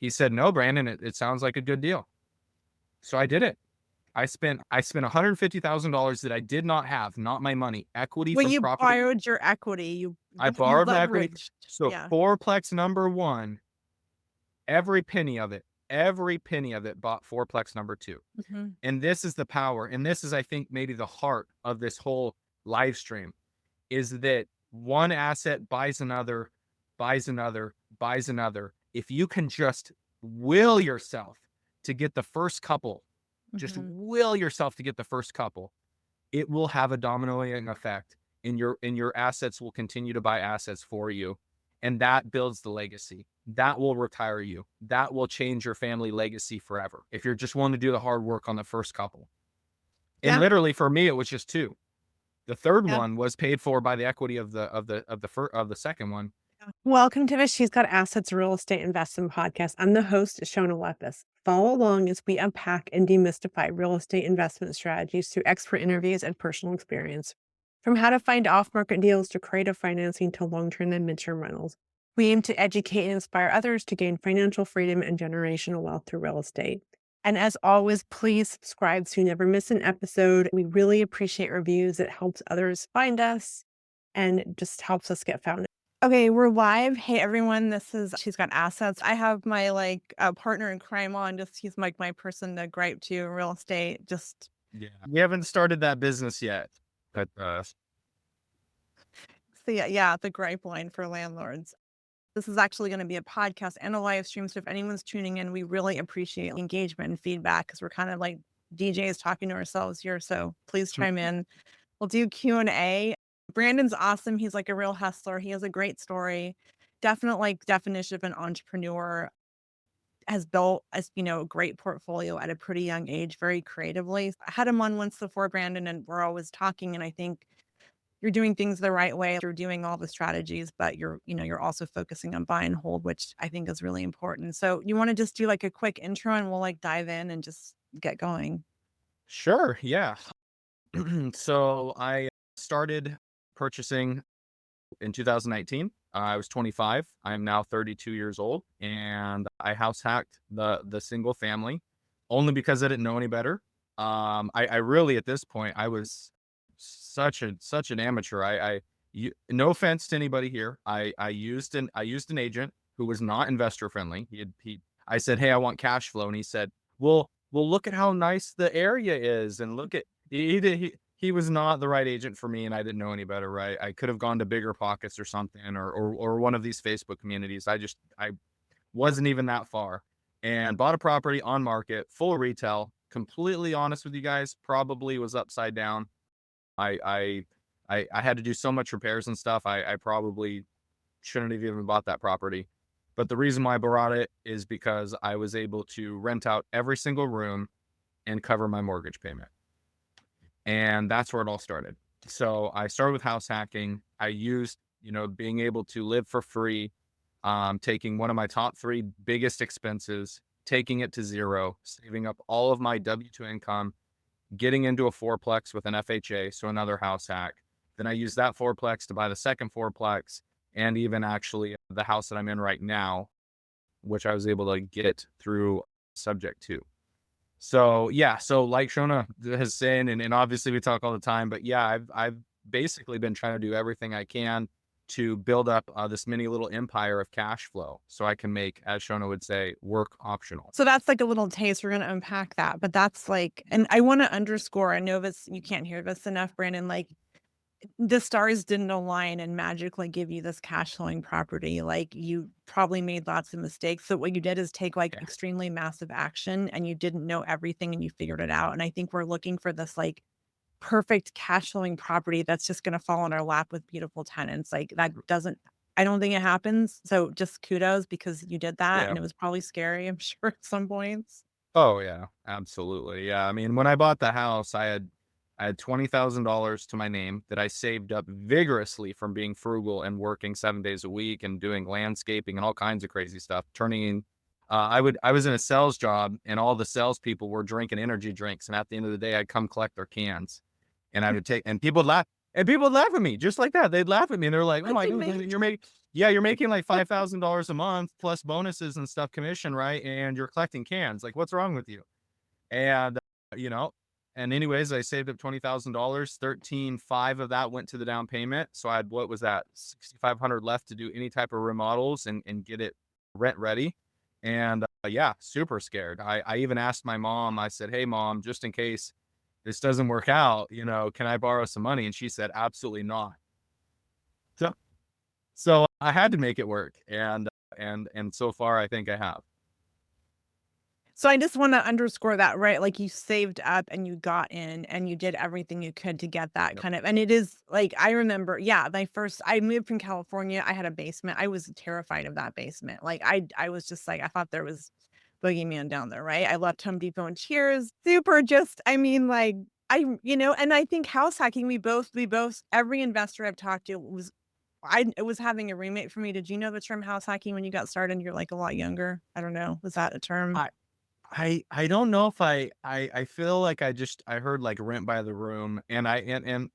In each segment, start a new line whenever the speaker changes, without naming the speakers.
He said, no, Brandon, it sounds like a good deal. So I did it. I spent $150,000 that I did not have, not my money, equity
Well,
from
you
property.
borrowed your equity.
I
You
borrowed my equity.
leveraged.
So
Yeah.
fourplex number one, every penny of it bought fourplex number two.
Mhm.
And this is the power. And this is, I think, maybe the heart of this whole live stream is that one asset buys another, buys another, buys another. If you can just will yourself to get the first couple, just
Mhm.
will yourself to get the first couple, it will have a dominoing effect, and your assets will continue to buy assets for you. And that builds the legacy. That will retire you. That will change your family legacy forever. If you're just willing to do the hard work on the first couple. And
Yeah.
literally for me, it was just two. The third
Yeah.
one was paid for by the equity of the second one.
Welcome to the She's Got Assets Real Estate Investment Podcast. I'm the host, Shona Lepis. Follow along as we unpack and demystify real estate investment strategies through expert interviews and personal experience. From how to find off-market deals to creative financing to long-term and mid-term rentals, we aim to educate and inspire others to gain financial freedom and generational wealth through real estate. And as always, please subscribe so you never miss an episode. We really appreciate reviews. It helps others find us and just helps us get found.
Okay, we're live. Hey everyone, this is She's Got Assets. I have my partner in crime on. Just he's like my person to gripe to in real estate. Just
Yeah. We haven't started that business yet. But
so yeah, the gripe line for landlords. This is actually going to be a podcast and a live stream. So if anyone's tuning in, we really appreciate engagement and feedback because we're kind of like DJs talking to ourselves here. So please chime in. We'll do Q&A. Brandon's awesome. He's like a real hustler. He has a great story. Definite definition of an entrepreneur. Has built a great portfolio at a pretty young age, very creatively. I had him on once before, Brandon, and we're always talking. And I think you're doing things the right way. You're doing all the strategies, but you're also focusing on buy and hold, which I think is really important. So you want to just do like a quick intro and we'll dive in and just get going.
sure, yeah. So I started purchasing in 2019. I was 25. I'm now 32 years old, and I house hacked the single family only because I didn't know any better. I really at this point I was such an amateur. No offense to anybody here. I used an agent who was not investor friendly. I said, hey, I want cash flow, and he said, well, look at how nice the area is, and look at he was not the right agent for me, and I didn't know any better, right? I could have gone to Bigger Pockets or something, or one of these Facebook communities. I wasn't even that far, and bought a property on market, full retail. Completely honest with you guys, probably was upside down. I had to do so much repairs and stuff. I probably shouldn't have even bought that property. But the reason why I bought it is because I was able to rent out every single room and cover my mortgage payment. And that's where it all started. So I started with house hacking. I used, being able to live for free, taking one of my top three biggest expenses, taking it to zero, saving up all of my W-2 income, getting into a fourplex with an FHA, so another house hack. Then I used that fourplex to buy the second fourplex, and even actually the house that I'm in right now, which I was able to get through subject to. So yeah, so like Shona has saying, and obviously we talk all the time, but yeah, I've basically been trying to do everything I can to build up this mini little empire of cash flow, so I can make, as Shona would say, work optional.
So that's like a little taste. We're going to unpack that, but that's and I want to underscore, I know this, you can't hear this enough, Brandon, the stars didn't align and magically give you this cash flowing property. You probably made lots of mistakes. So what you did is take
Yeah.
extremely massive action and you didn't know everything and you figured it out. And I think we're looking for this perfect cash flowing property that's just going to fall in our lap with beautiful tenants. I don't think it happens. So just kudos because you did that
Yeah.
and it was probably scary, I'm sure, at some points.
Oh yeah, absolutely. Yeah. I mean, when I bought the house, I had $20,000 to my name that I saved up vigorously from being frugal and working 7 days a week and doing landscaping and all kinds of crazy stuff. I was in a sales job, and all the salespeople were drinking energy drinks. And at the end of the day, I'd come collect their cans, and I would take, and people would laugh at me just like that. They'd laugh at me, and they're like, "Oh
That's
my God,
amazing.
yeah, you're making like $5,000 a month plus bonuses and stuff, commission, right? And you're collecting cans. Like, what's wrong with you? And, you know, and anyways, I saved up $20,000, 13,500 of that went to the down payment. So I had, what was that? 6,500 left to do any type of remodels and get it rent ready. And yeah, super scared. I even asked my mom, I said, hey mom, just in case this doesn't work out, can I borrow some money? And she said, absolutely not. So, so I had to make it work. And so far I think I have.
So I just want to underscore that, right? Like you saved up and you got in and you did everything you could to get that
Yep.
kind of, and it is like, I remember, yeah, I moved from California. I had a basement. I was terrified of that basement. Like I was just like, I thought there was boogeyman down there, right? I left Home Depot in tears, super just, I mean, like, and I think house hacking, every investor I've talked to it was having a roommate for me. Did you know the term house hacking when you got started and you're like a lot younger? I don't know. Was that a term?
I don't know if I feel like I heard like rent by the room, and I don't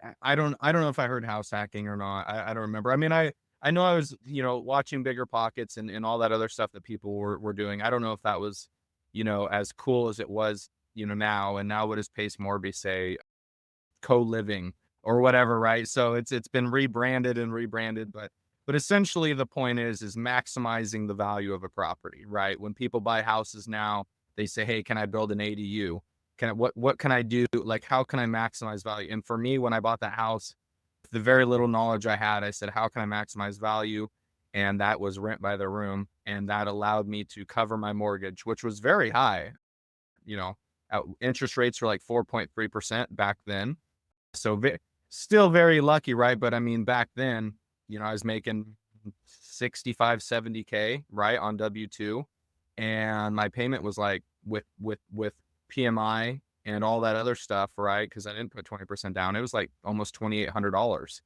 know if I heard house hacking or not. I don't remember. I mean, I know I was, watching Bigger Pockets and all that other stuff that people were doing. I don't know if that was, as cool as it was, now. And now what does Pace Morby say? Co-living or whatever, right? So it's been rebranded and rebranded, but essentially the point is maximizing the value of a property, right? When people buy houses now, they say, hey, can I build an ADU? What can I do? Like, how can I maximize value? And for me, when I bought that house, the very little knowledge I had, I said, how can I maximize value? And that was rent by the room. And that allowed me to cover my mortgage, which was very high. You know, interest rates were like 4.3% back then. So still very lucky, right? But I mean, back then, I was making 65, 70K, right, on W-2. And my payment was like with PMI and all that other stuff, right? Because I didn't put 20% down. It was like almost $2,800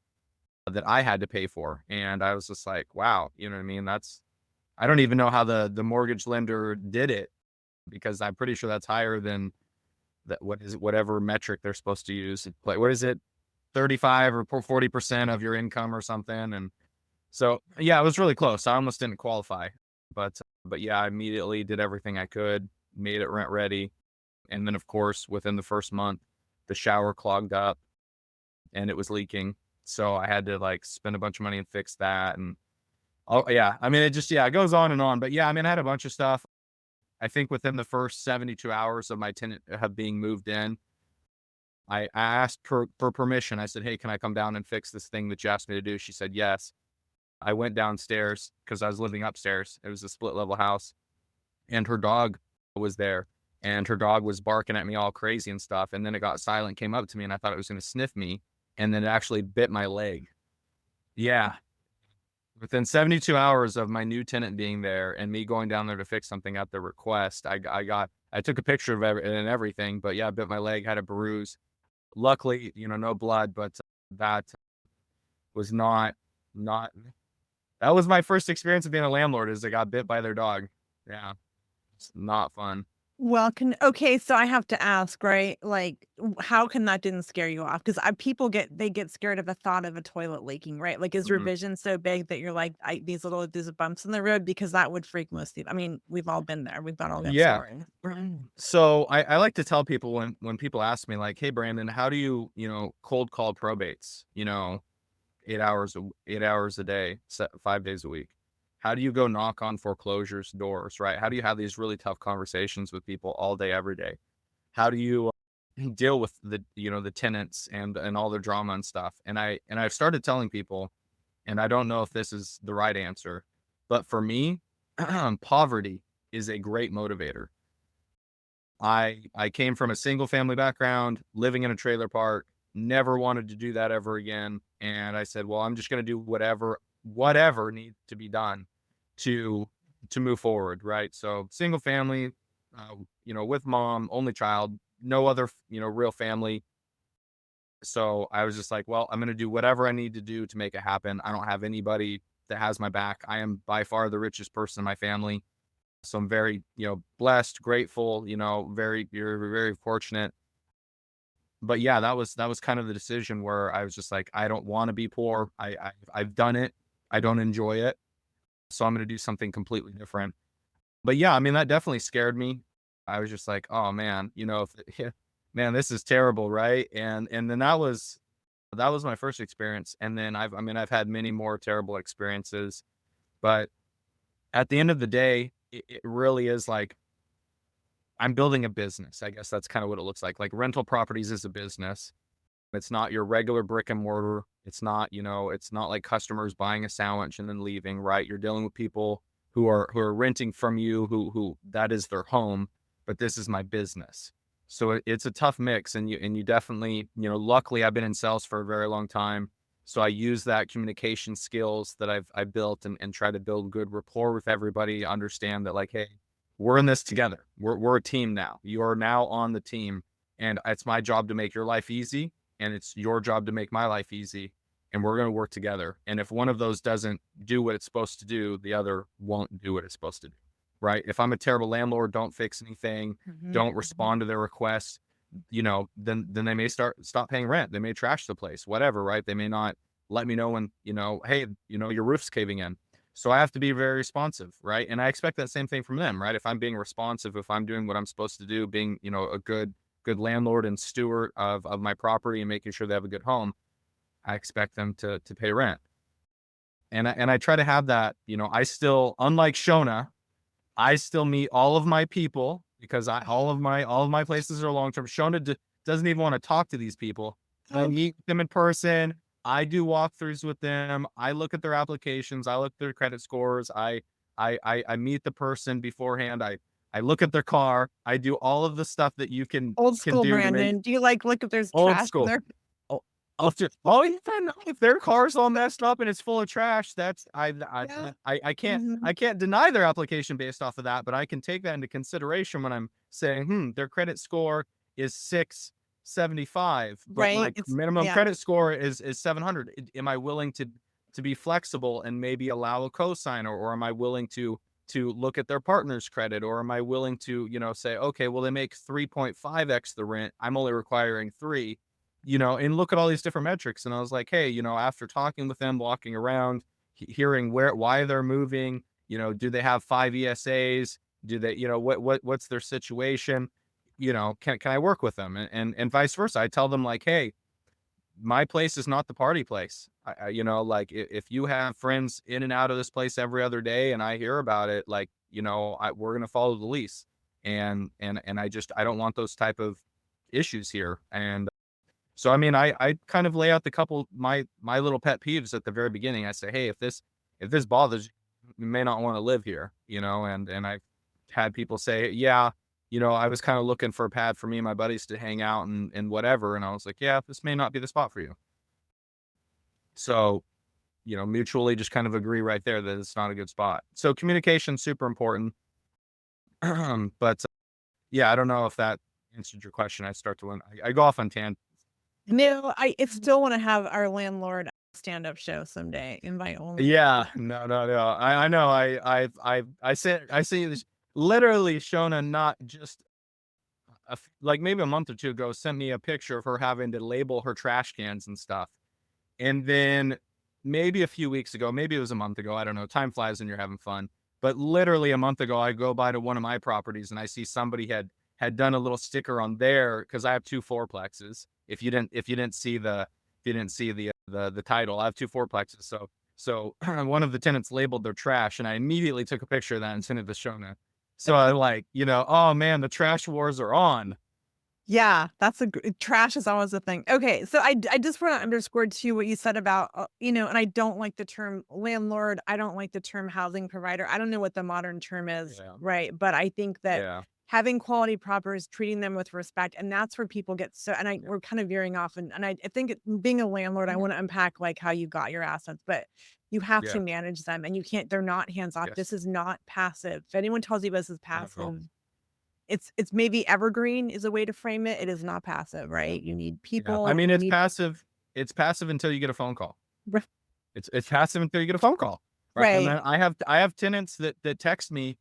that I had to pay for. And I was just like, wow, you know what I mean? I don't even know how the mortgage lender did it, because I'm pretty sure that's higher than that. What is it? Whatever metric they're supposed to use. Like, what is it? 35 or 40% of your income or something. And so, yeah, it was really close. I almost didn't qualify, but yeah, I immediately did everything I could, made it rent ready. And then of course, within the first month, the shower clogged up and it was leaking. So I had to like spend a bunch of money and fix that. And oh yeah, I mean, it goes on and on, but yeah, I mean, I had a bunch of stuff. I think within the first 72 hours of my tenant being moved in, I asked for permission. I said, hey, can I come down and fix this thing that you asked me to do? She said, yes. I went downstairs because I was living upstairs. It was a split level house, and her dog was there, and her dog was barking at me all crazy and stuff. And then it got silent, came up to me, and I thought it was going to sniff me. And then it actually bit my leg. Yeah. Within 72 hours of my new tenant being there and me going down there to fix something at the request, I took a picture of it and everything, but yeah, I bit my leg, had a bruise. Luckily, no blood, but that was not that was my first experience of being a landlord, is I got bit by their dog. Yeah. It's not fun.
Well, okay, so I have to ask, right? Like, how can that didn't scare you off? Because they get scared of the thought of a toilet leaking, right? Like, is your
Mhm.
vision so big that you're like, these bumps in the road? Because that would freak most people. I mean, we've all been there. We've all got
Yeah.
stories. Right.
So I like to tell people when people ask me like, hey Brandon, how do you, cold call probates, 8 hours a day, 5 days a week? How do you go knock on foreclosures doors, right? How do you have these really tough conversations with people all day, every day? How do you deal with the tenants and all their drama and stuff? And I've started telling people, and I don't know if this is the right answer, but for me, poverty is a great motivator. I came from a single family background, living in a trailer park, never wanted to do that ever again. And I said, well, I'm just going to do whatever needs to be done to move forward, right? So single family, with mom, only child, no other, real family. So I was just like, well, I'm going to do whatever I need to do to make it happen. I don't have anybody that has my back. I am by far the richest person in my family. So I'm very, blessed, grateful, you're very fortunate. But yeah, that was kind of the decision where I was just like, I don't want to be poor. I've done it. I don't enjoy it. So I'm going to do something completely different. But yeah, I mean, that definitely scared me. I was just like, oh man, man, this is terrible. Right. And then that was my first experience. And then I've had many more terrible experiences, but at the end of the day, it really is like, I'm building a business. I guess that's kind of what it looks like. Like rental properties is a business. It's not your regular brick and mortar. It's not, it's not like customers buying a sandwich and then leaving, right? You're dealing with people who are renting from you, who that is their home, but this is my business. So it's a tough mix, and you definitely, luckily I've been in sales for a very long time. So I use that communication skills that I built and try to build good rapport with everybody, understand that like, hey, we're in this together. We're a team now. You are now on the team, and it's my job to make your life easy, and it's your job to make my life easy, and we're going to work together. And if one of those doesn't do what it's supposed to do, the other won't do what it's supposed to do, right? If I'm a terrible landlord, don't fix anything, don't respond to their requests, then they may stop paying rent. They may trash the place, whatever, right? They may not let me know when, hey, your roof's caving in. So I have to be very responsive, right? And I expect that same thing from them, right? If I'm being responsive, if I'm doing what I'm supposed to do, being, a good landlord and steward of my property and making sure they have a good home, I expect them to pay rent. And I try to have that, I still, unlike Shona, I still meet all of my people because all of my places are long-term. Shona doesn't even want to talk to these people. I meet them in person. I do walkthroughs with them. I look at their applications. I look at their credit scores. I meet the person beforehand. I look at their car. I do all of the stuff that you can
Old school
do to make
Brandon. Do you like look if there's
old
trash in
school.
there?
Yeah, no, if their car's all messed up and it's full of trash, that's
Yeah.
I can't
Mhm.
I can't deny their application based off of that, but I can take that into consideration when I'm saying, their credit score is 675, but
Right?
my minimum
Yeah.
credit score is 700. Am I willing to be flexible and maybe allow a cosigner, or am I willing to look at their partner's credit, or am I willing to, say, okay, well, they make 3.5x the rent. I'm only requiring 3, and look at all these different metrics. And I was like, hey, after talking with them, walking around, hearing why they're moving, do they have 5 ESAs? Do they, what's their situation? Can I work with them? And vice versa. I tell them like, hey, my place is not the party place. Like if you have friends in and out of this place every other day and I hear about it, like, we're going to follow the lease. And I don't want those type of issues here. And so, I mean, I kind of lay out the couple, my little pet peeves at the very beginning. I say, hey, if this bothers you, you may not want to live here, and I've had people say, yeah, I was kind of looking for a pad for me and my buddies to hang out and whatever. And I was like, yeah, this may not be the spot for you. So, mutually just kind of agree right there that it's not a good spot. So communication super important. But yeah, I don't know if that answered your question. I go off on tangents.
No, I still want to have our landlord stand-up show someday. Invite only.
Yeah, no. I know. I see this literally. Shona, not just like maybe a month or two ago, sent me a picture of her having to label her trash cans and stuff. And then maybe a few weeks ago, maybe it was a month ago, I don't know. Time flies when you're having fun. But literally a month ago, I go by to one of my properties and I see somebody had done a little sticker on there because I have 2 fourplexes. If you didn't see the title, I have 2 fourplexes. So one of the tenants labeled their trash, and I immediately took a picture of that and sent it to Shona. So I like, oh man, the trash wars are on.
Yeah, trash is always a thing. Okay, so I just want to underscore too what you said about and I don't like the term landlord. I don't like the term housing provider. I don't know what the modern term is,
Yeah.
right? But I think that
Yeah.
having quality properties, treating them with respect, and that's where people get so. And
Yeah.
we're kind of veering off, and I think being a landlord, I want to unpack like how you got your assets, but you have to
Yeah.
manage them, and you can't. They're not hands off.
Yes.
This is not passive. If anyone tells you this is
Not at all.
passive, it's maybe evergreen is a way to frame it. It is not passive, right? You need
Yeah.
people.
I mean,
you
it's
need
passive. It's passive until you get a phone call.
Right.
It's passive until you get a phone call. Right. And
Right.
then I have tenants that text me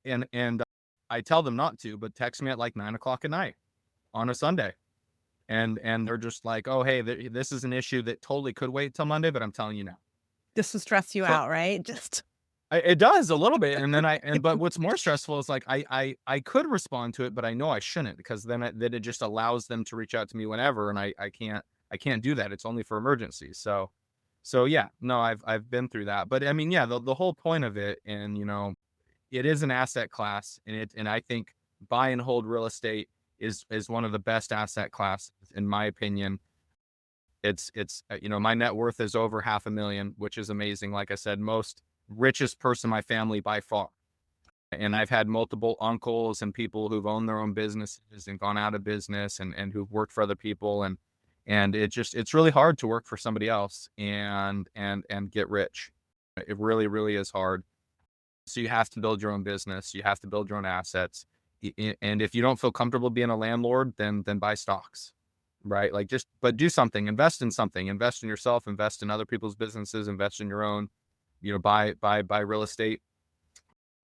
and I tell them not to, but text me at like 9 o'clock at night on a Sunday. And they're just like, oh, hey, this is an issue that totally could wait till Monday, but I'm telling you now.
Just to stress you
So
out, right? Just
It does a little bit, and then but what's more stressful is like I could respond to it, but I know I shouldn't because then it just allows them to reach out to me whenever, and I can't do that. It's only for emergencies. So yeah, no, I've been through that, but I mean, yeah, the whole point of it, and it is an asset class, and I think buy and hold real estate is one of the best asset classes in my opinion. It's my net worth is over 500,000, which is amazing. Like I said, most richest person in my family by far. And I've had multiple uncles and people who've owned their own businesses and gone out of business and who've worked for other people. And it's really hard to work for somebody else and get rich. It really, really is hard. So you have to build your own business. You have to build your own assets. And if you don't feel comfortable being a landlord, then buy stocks. Right. Like but do something, invest in something, invest in yourself, invest in other people's businesses, invest in your own, buy real estate.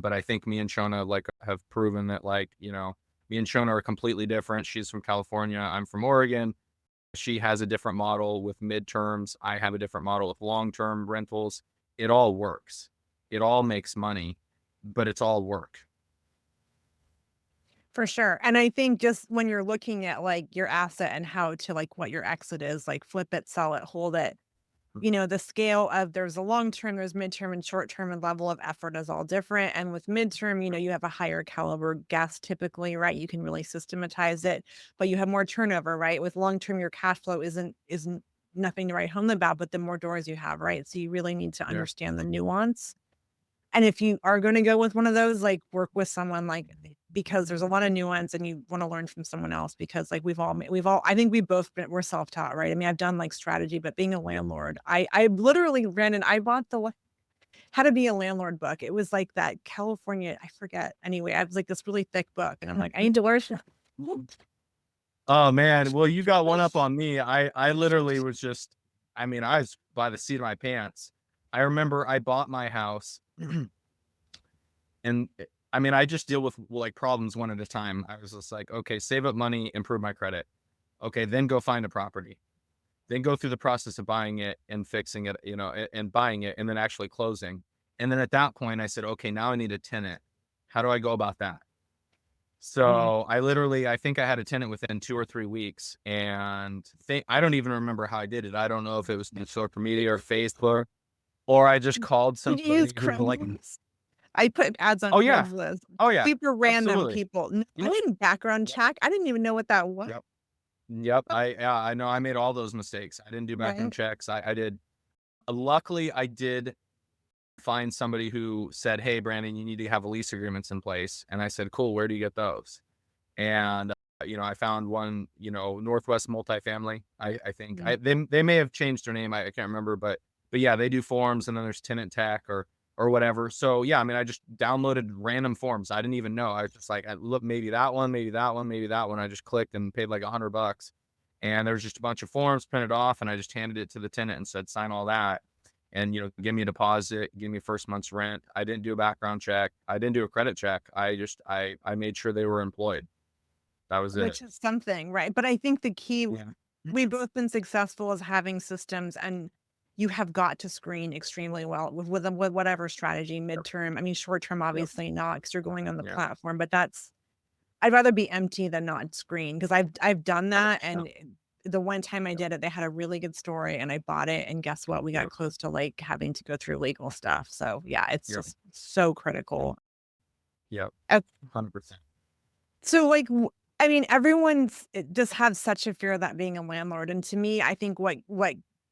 But I think me and Shona like have proven that me and Shona are completely different. She's from California. I'm from Oregon. She has a different model with midterms. I have a different model with long-term rentals. It all works. It all makes money, but it's all work.
For sure. And I think just when you're looking at like your asset and how to like what your exit is, like flip it, sell it, hold it, the scale of there's a long term, there's midterm and short term, and level of effort is all different. And with midterm, you have a higher caliber guest typically, right? You can really systematize it, but you have more turnover, right? With long term, your cash flow isn't nothing to write home about, but the more doors you have, right? So you really need to
Yeah.
understand the nuance. And if you are going to go with one of those, like work with someone because there's a lot of nuance and you want to learn from someone else because like I think we're self-taught, right? I mean, I've done like strategy, but being a landlord, I literally ran and I bought the how to be a landlord book. It was like that California, I forget. Anyway, I was like this really thick book and I'm like, I need to learn.
Oh man. Well, you got one up on me. I literally was I was by the seat of my pants. I remember I bought my house and I just deal with like problems one at a time. I was just like, okay, save up money, improve my credit. Okay, then go find a property. Then go through the process of buying it and fixing it, and buying it and then actually closing. And then at that point I said, okay, now I need a tenant. How do I go about that? So I think I had a tenant within 2 or 3 weeks, and I don't even remember how I did it. I don't know if it was through social media or Facebook, or I just called
Did you use
somebody who like,
Craigslist? I put ads on
oh yeah,
Craigslist.
oh yeah,
Super random
absolutely.
people. I
Mhm.
didn't background check. I didn't even know what that was.
Yep. Yep. Yeah, I know I made all those mistakes. I didn't do background
Right.
checks. I did. Luckily, I did find somebody who said, "Hey, Brandon, you need to have lease agreements in place." And I said, "Cool. Where do you get those?" And I found one, Northwest Multifamily. I think they may have changed their name. I can't remember, but yeah, they do forms, and then there's Tenant Tech or whatever. So yeah, I just downloaded random forms. I didn't even know. I was just like, look, maybe that one, maybe that one, maybe that one. I just clicked and paid like $100, and there was just a bunch of forms printed off, and I just handed it to the tenant and said, sign all that. And give me a deposit, give me first month's rent. I didn't do a background check. I didn't do a credit check. I made sure they were employed. That was it.
Which is something, right? But I think the key,
Yeah.
we've both been successful as having systems, and you have got to screen extremely well with whatever strategy, midterm. I mean, short term, obviously not because you're going on the
Yeah.
platform, but I'd rather be empty than not screen because I've done that. And the one time I did it, they had a really good story and I bought it. And guess what? We got close to like having to go through legal stuff. So yeah, it's
Yep.
just so critical.
Yep.
Uh,
100%.
So like, I mean, just have such a fear of that being a landlord. And to me, I think what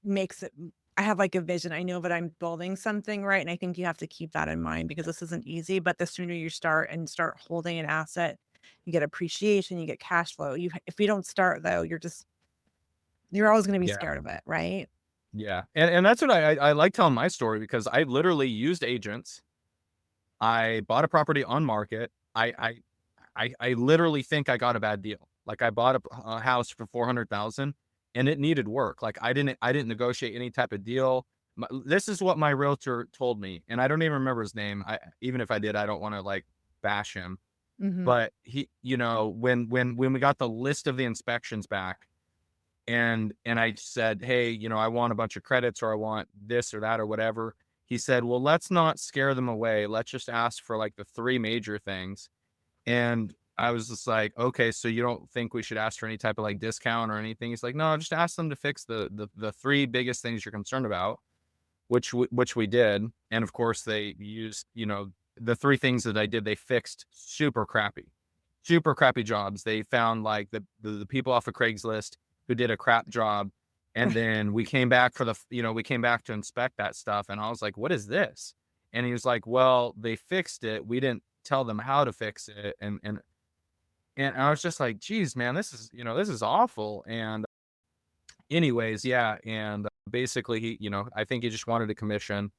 makes it, I have like a vision. I know that I'm building something, right? And I think you have to keep that in mind because this isn't easy. But the sooner you start holding an asset, you get appreciation, you get cash flow. If you don't start though, you're always going to be
Yeah.
scared of it, right?
Yeah. And that's what I like telling my story because I literally used agents. I bought a property on market. I literally think I got a bad deal. Like I bought a house for 400,000 and it needed work. Like I didn't negotiate any type of deal. This is what my realtor told me, and I don't even remember his name. Even if I did, I don't want to like bash him.
Hmm.
But he, when we got the list of the inspections back, and I said, hey, I want a bunch of credits or I want this or that or whatever. he said, well, let's not scare them away. Let's just ask for like the three major things. And I was just like, okay, so you don't think we should ask for any type of like discount or anything? He's like, no, just ask them to fix the three biggest things you're concerned about, which we did. And of course they used, the three things that I did, they fixed super crappy jobs. They found like the people off of Craigslist who did a crap job. And then we came back we came back to inspect that stuff. And I was like, what is this? And he was like, well, they fixed it. We didn't tell them how to fix it. And I was just like, geez, man, this is awful. And anyways, yeah. And basically I think he just wanted a commission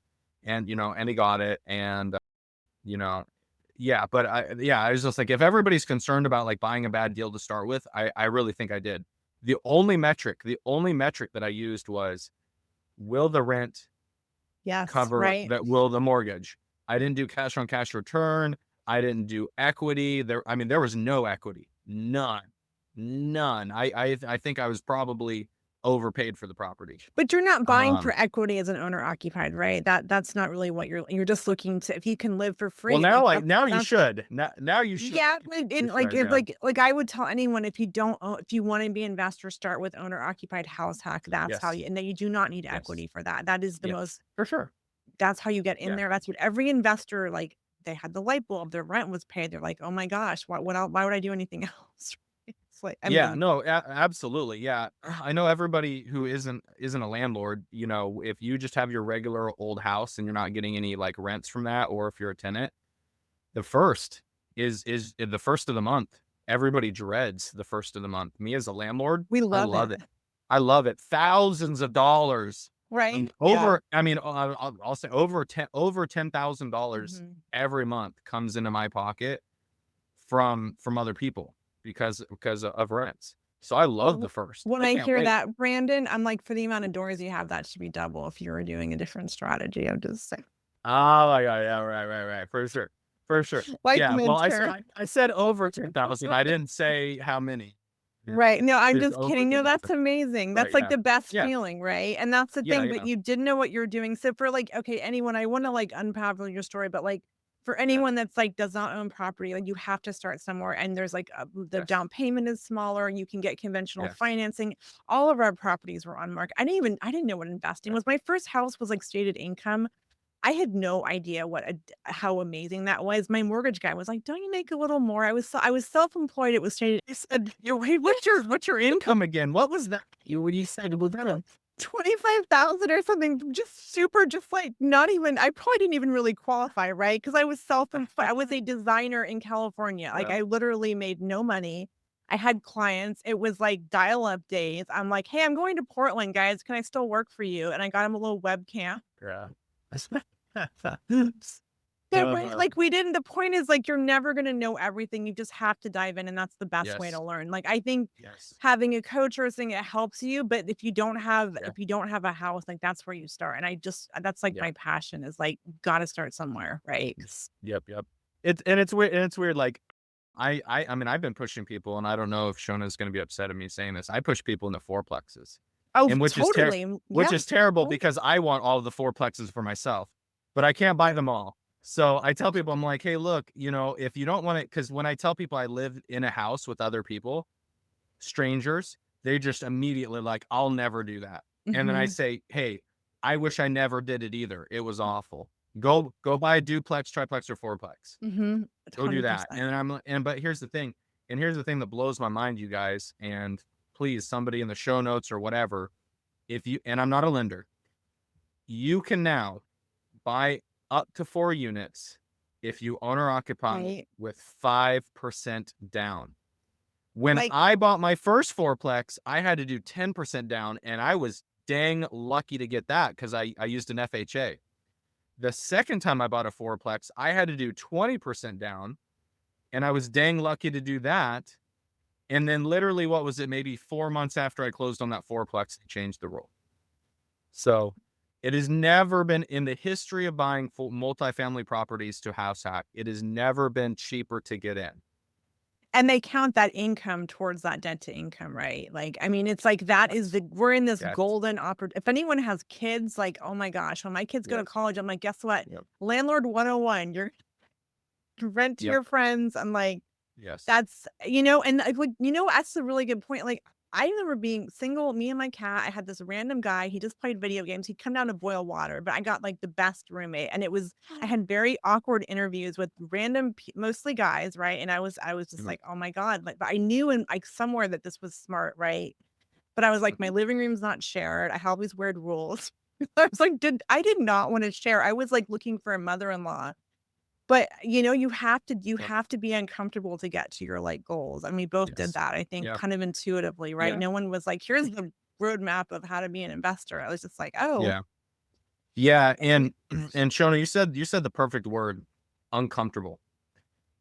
and he got it. And, yeah, but I was just like, if everybody's concerned about like buying a bad deal to start with, I really think I did. The only metric that I used was, will the rent
Yes,
cover
right.
will the mortgage? I didn't do cash on cash return. I didn't do equity. There was no equity. None. I think I was probably overpaid for the property.
But you're not buying for equity as an owner occupied, right? That's not really what you're just looking to, if you can live for free.
Well, now
that's-
you should. Now you should.
Yeah,
You
like
should,
if
yeah.
like I would tell anyone, if you don't if you want to be an investor, start with owner occupied house hack. That's how
Yes.
and then you do not need
Yes.
equity for that. That is the
Yes.
most,
For sure.
that's how you get in
Yeah.
there. That's what every investor, like, they had the light bulb, their rent was paid. They're like, oh my gosh, why would I do anything else? It's like, I
Yeah,
mean,
no, absolutely. Yeah. I know everybody who isn't a landlord, if you just have your regular old house and you're not getting any like rents from that, or if you're a tenant, the first is the first of the month. Everybody dreads the first of the month. Me as a landlord,
we
I
love
love
it.
it. I love it. Thousands of dollars.
Right?
Over, I mean, I'll say over $10,000
Mhm.
every month comes into my pocket from other people because of rents. So I love the first.
When
I
I
can't
hear
wait.
that, Brandon, I'm like, for the amount of doors you have, that should be double if you were doing a different strategy. I'm just saying.
Oh, yeah, right, for sure.
Like
Yeah, well,
midterm.
I said over 10,000. I didn't say how many. Yeah,
Right. No, I'm
it's
just
over
kidding. No, that's
10,000.
amazing.
Right?
That's like
Yeah,
the best
yeah,
feeling, right? And that's the
yeah,
thing, but
yeah,
you didn't know what you're doing. So for like, okay, anyone, I want to like unravel your story, but like for
yeah.
anyone that's like does not own property, like you have to start somewhere, and there's like the
Yes,
down payment is smaller. You can get conventional
yes,
financing. All of our properties were on market. I didn't know what investing
yeah,
was. My first house was like stated income. I had no idea how amazing that was. My mortgage guy was like, "Don't you make a little more?" I was self-employed. It was stated
I said, wait, what's your income again? What was that? When you said, was that a
25,000 or something, just super, just like not even, I probably didn't even really qualify, right? Because I was self-employed. I was a designer in California. Like
yeah,
I literally made no money. I had clients. It was like dial-up days. I'm like, "Hey, I'm going to Portland, guys. Can I still work for you?" And I got him a little webcam.
yeah.
Yeah, right. Like we didn't, the point is like you're never gonna know everything. You just have to dive in, and that's the best way to
Yes,
learn. Like I think
yes,
having a coach or something, it helps you, but
yeah,
if you don't have a house, like that's where you start. And I just, that's like
yeah.
my passion, is like gotta start somewhere, right?
Yep. It's weird. Like I mean, I've been pushing people, and I don't know if Shona's going to be upset at me saying this. I push people into fourplexes,
Oh,
and
totally.
which
Yeah.
is terrible
Oh,
because I want all the fourplexes for myself, but I can't buy them all. So I tell people, I'm like, hey, look, if you don't want it, because when I tell people I live in a house with other people, strangers, they just immediately like, I'll never do that. And then I
mhm.
say, hey, I wish I never did it either. It was awful. Go buy a duplex, triplex, or fourplex.
Mhm.
Go do that.
100%.
But here's the thing. And here's the thing that blows my mind, you guys. And please, somebody in the show notes or whatever, and I'm not a lender, you can now buy up to 4 units if you owner occupy
Right.
with 5% down. When
Like,
I bought my first fourplex, I had to do 10% down, and I was dang lucky to get that because I used an FHA. The second time I bought a fourplex, I had to do 20% down, and I was dang lucky to do that. And then literally, what was it? Maybe 4 months after I closed on that fourplex, they changed the rule. So it has never been in the history of buying multifamily properties to house hack. It has never been cheaper to get in.
And they count that income towards that debt to income, right? Like, I mean, it's like that is we're in this
Yes.
golden opportunity. If anyone has kids, like, oh my gosh, when my kids go to
Yep.
college, I'm like, guess what?
Yep.
Landlord 101, you're rent to
Yep.
your friends. I'm like,
Yes.
that's, and like, that's a really good point. Like, I remember being single, me and my cat. I had this random guy. He just played video games. He'd come down to boil water, but I got like the best roommate. And I had very awkward interviews with random, mostly guys, right? And I was just
Mhm.
like, oh my God. Like, but I knew in like somewhere that this was smart, right? But I was like, my
Mhm.
living room's not shared. I have these weird rules. I was like, I did not want to share. I was like looking for a mother-in-law. But, you
Yep.
have to be uncomfortable to get to your, like, goals, and we both did
Yes.
that, I think,
Yeah.
kind of intuitively, right?
Yeah.
No one was like, "Here's the roadmap of how to be an investor." I was just like, "Oh."
Yeah. Yeah. And Shona, you said the perfect word, uncomfortable.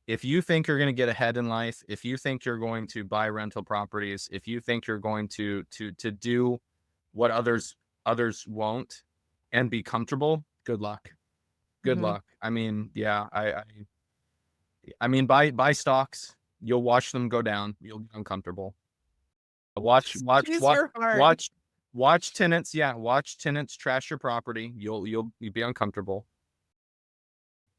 If you think you're going to get ahead in life, if you think you're going to buy rental properties, if you think you're going to do what others won't and be comfortable, good luck. Good
Mhm.
luck. I mean, yeah, I mean, buy stocks. You'll watch them go down. You'll get uncomfortable. Watch
Just
watch
choose
watch
your heart.
watch watch tenants. Yeah, watch tenants trash your property. You'll be uncomfortable.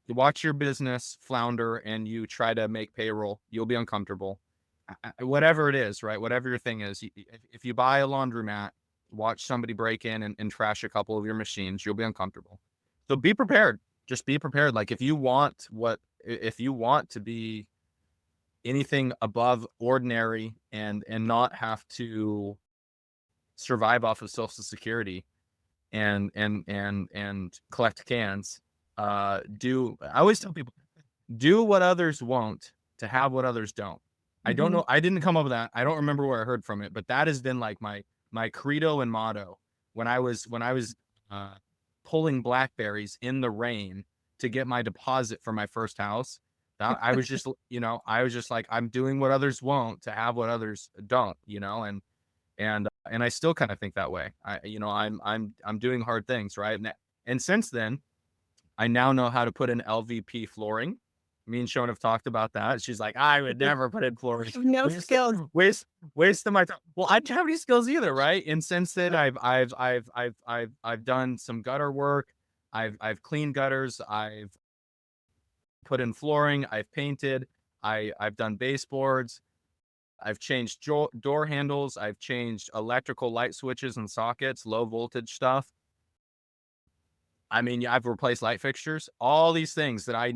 You watch your business flounder and you try to make payroll. You'll be uncomfortable. Whatever it is, right? Whatever your thing is. If you buy a laundromat, watch somebody break in and trash a couple of your machines. You'll be uncomfortable. So be prepared. Just be prepared. Like if you want to be anything above ordinary and not have to survive off of social security and collect cans, do I always tell people, do what others won't to have what others don't. I don't
Mhm.
know, I didn't come up with that. I don't remember where I heard from it, but that has been like my credo and motto when I was uh pulling blackberries in the rain to get my deposit for my first house. I was just, I was just like, I'm doing what others won't to have what others don't, and I still kind of think that way. I'm doing hard things, right? And since then, I now know how to put in LVP flooring. Me and Shona have talked about that. She's like, I would never put in flooring.
No
Waste,
skills.
waste, waste of my time. Well, I don't have any skills either, right? And since then, I've done some gutter work. I've cleaned gutters. I've put in flooring. I've painted. I've done baseboards. I've changed door handles. I've changed electrical light switches and sockets, low voltage stuff. I mean, I've replaced light fixtures, all these things that I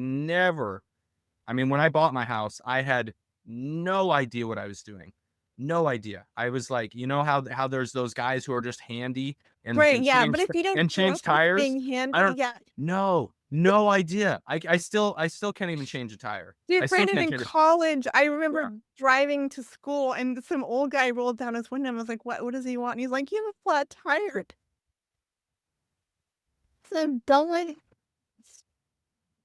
mean, when I bought my house, I had no idea what I was doing. No idea. I was like, how there's those guys who are just handy and
Right,
can
yeah, but
change
if you don't
and
grow
change
up with
tires.
being
I
handy,
don't
yeah.
no idea. I still can't even change a tire. I
Dude,
still
Brandon,
can't
in
change it.
college, I
Yeah.
remember driving to school and some old guy rolled down his window and I was like, what does he want? And he's like, "You have a flat tire." So don't.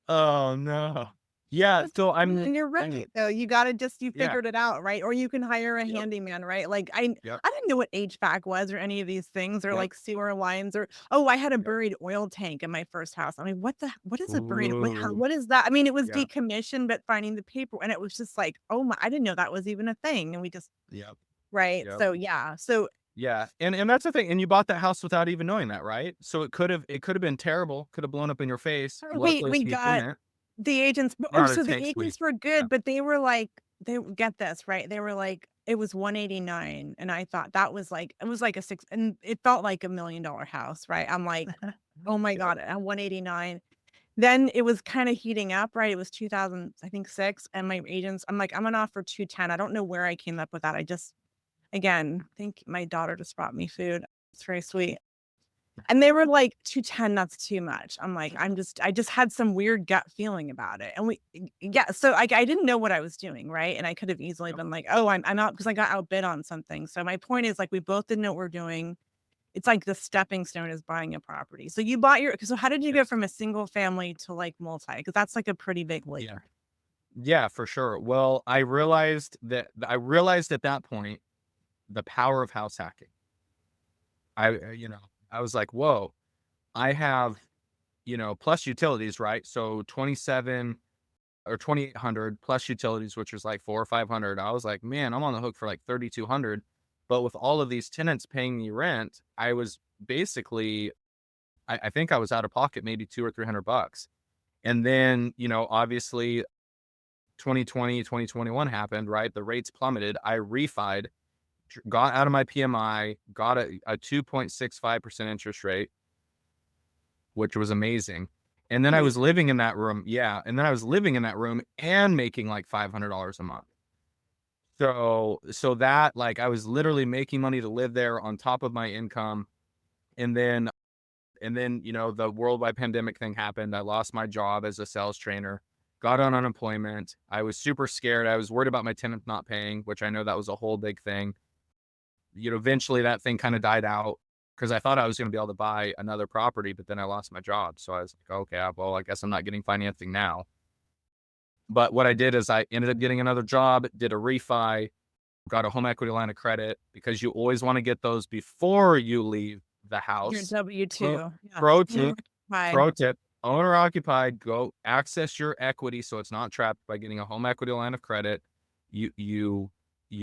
Oh no. Yeah, so
And you're right, though. You gotta you
yeah.
figured it out, right? Or you can hire a
Yep.
handyman, right? Like
Yep.
I didn't know what HVAC was or any of these things or
Yep.
like sewer lines or oh, I had a
Yep.
buried oil tank in my first house. I mean, what is a buried
Ooh.
what is that? I mean, it was
Yeah.
decommissioned, but finding the paper and it was just like, oh my, I didn't know that was even a thing. And we just
Yep.
right.
Yep.
So yeah. So
Yeah, and that's the thing, and you bought that house without even knowing that, right? So it could have been terrible, could have blown up in your face. Luckily,
we
you
got
didn't.
the agents oh,
Not a
so the
tank sweep.
agents were
Yeah.
good, but they were like they get this, right? They were like, it was 189, and I thought that was like it was like a 6 and it felt like $1 million house, right? I'm like, "Oh my
Yep.
god, at 189." Then it was kinda heating up, right? It was 2000, I think, 6, and my agents I'm like, "I'm gonna offer 210." I don't know where I came up with that. I just again, I think my daughter just brought me food. It's very sweet. And they were like, "210, that's too much." I'm like, I just had some weird gut feeling about it. And yeah, so I didn't know what I was doing, right? And I could have easily
Yep.
been like, "Oh, I'm out," because I got outbid on something. So my point is like we both didn't know what we're doing. It's like the stepping stone is buying a property. So you bought so how did you go
Yes.
from a single family to like multi? Because that's like a pretty big leap.
Yeah. Yeah, for sure. Well, I realized at that point the power of house hacking. I was like, "Whoa, I have, plus utilities, right? So 27 or 2,800 plus utilities, which was like 400 or 500. I was like, man, I'm on the hook for like 3,200. But with all of these tenants paying me rent, I was basically, I think I was out of pocket maybe 200 or 300 bucks. And then, obviously 2020, 2021 happened, right? The rates plummeted. I refied, got out of my PMI, got a 2.65% interest rate, which was amazing. And then I was living in that room. Yeah. And then I was living in that room and making like $500 a month. So that, like, I was literally making money to live there on top of my income. And then, the worldwide pandemic thing happened. I lost my job as a sales trainer, got on unemployment. I was super scared. I was worried about my tenant not paying, which I know that was a whole big thing. Eventually that thing kind of died out because I thought I was going to be able to buy another property, but then I lost my job. So I was like, okay, well, I guess I'm not getting financing now. But what I did is I ended up getting another job, did a refi, got a home equity line of credit, because you always want to get those before you leave the
Your
house.
W-2.
Pro tip,
Right.
pro tip, owner occupied, go access your equity so it's not trapped by getting a home equity line of credit. You